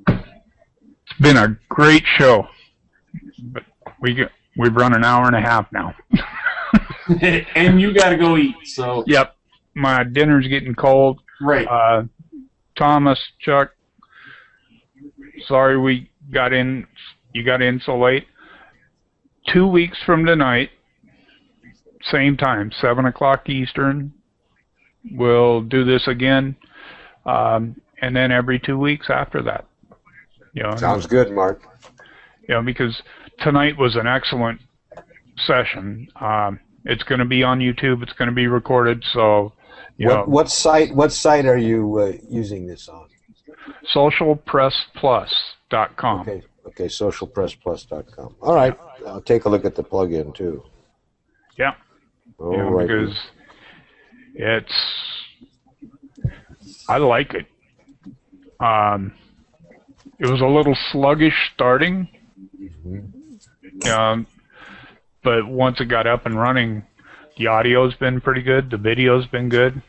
it's been a great show, but we've run an hour and a half now. And you got to go eat. So. Yep. My dinner's getting cold. Right. Thomas, Chuck, sorry you got in so late. 2 weeks from tonight, same time, 7 o'clock Eastern, we'll do this again, and then every 2 weeks after that. Sounds good, Mark. Because tonight was an excellent session. It's going to be on YouTube. It's going to be recorded. So, what site are you using this on? socialpressplus.com. Okay, socialpressplus.com. All right, I'll take a look at the plugin too. Yeah. All right. Because I like it. It was a little sluggish starting. But once it got up and running, the audio's been pretty good. The video's been good.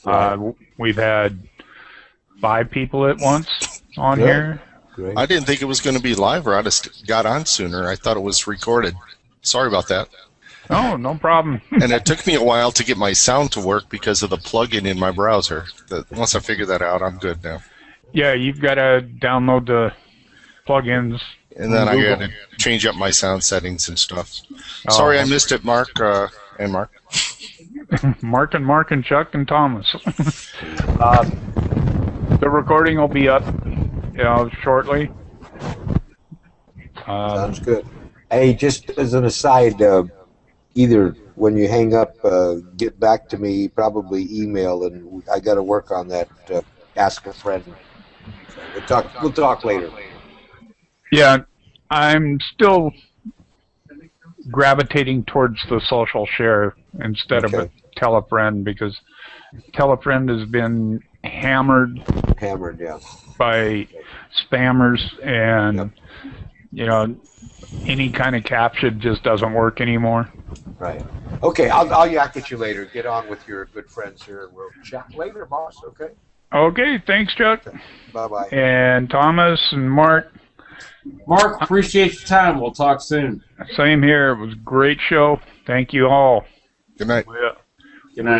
Right. We've had 5 people at once on here. Great. I didn't think it was going to be live, or I'd have got on sooner. I thought it was recorded. Sorry about that. Oh, no problem. And it took me a while to get my sound to work because of the plugin in my browser. Once I figured that out, I'm good now. Yeah, you've got to download the plugins. And then I got to change up my sound settings and stuff. Sorry I missed it, Mark and Mark. Mark and Chuck and Thomas. The recording will be up, shortly. Sounds good. Hey, just as an aside, either when you hang up, get back to me, probably email, and I got to work on that. Ask a friend. We'll talk later. Yeah, I'm still gravitating towards the social share instead of a tell a friend, because tell a friend has been hammered, yeah, by spammers, and any kind of caption just doesn't work anymore. Right. Okay, I'll yak at you later. Get on with your good friends here, and we'll chat later, boss. Okay. Okay, thanks, Chuck. Bye-bye. And Thomas and Mark. Mark, appreciate your time. We'll talk soon. Same here. It was a great show. Thank you all. Good night. Good night.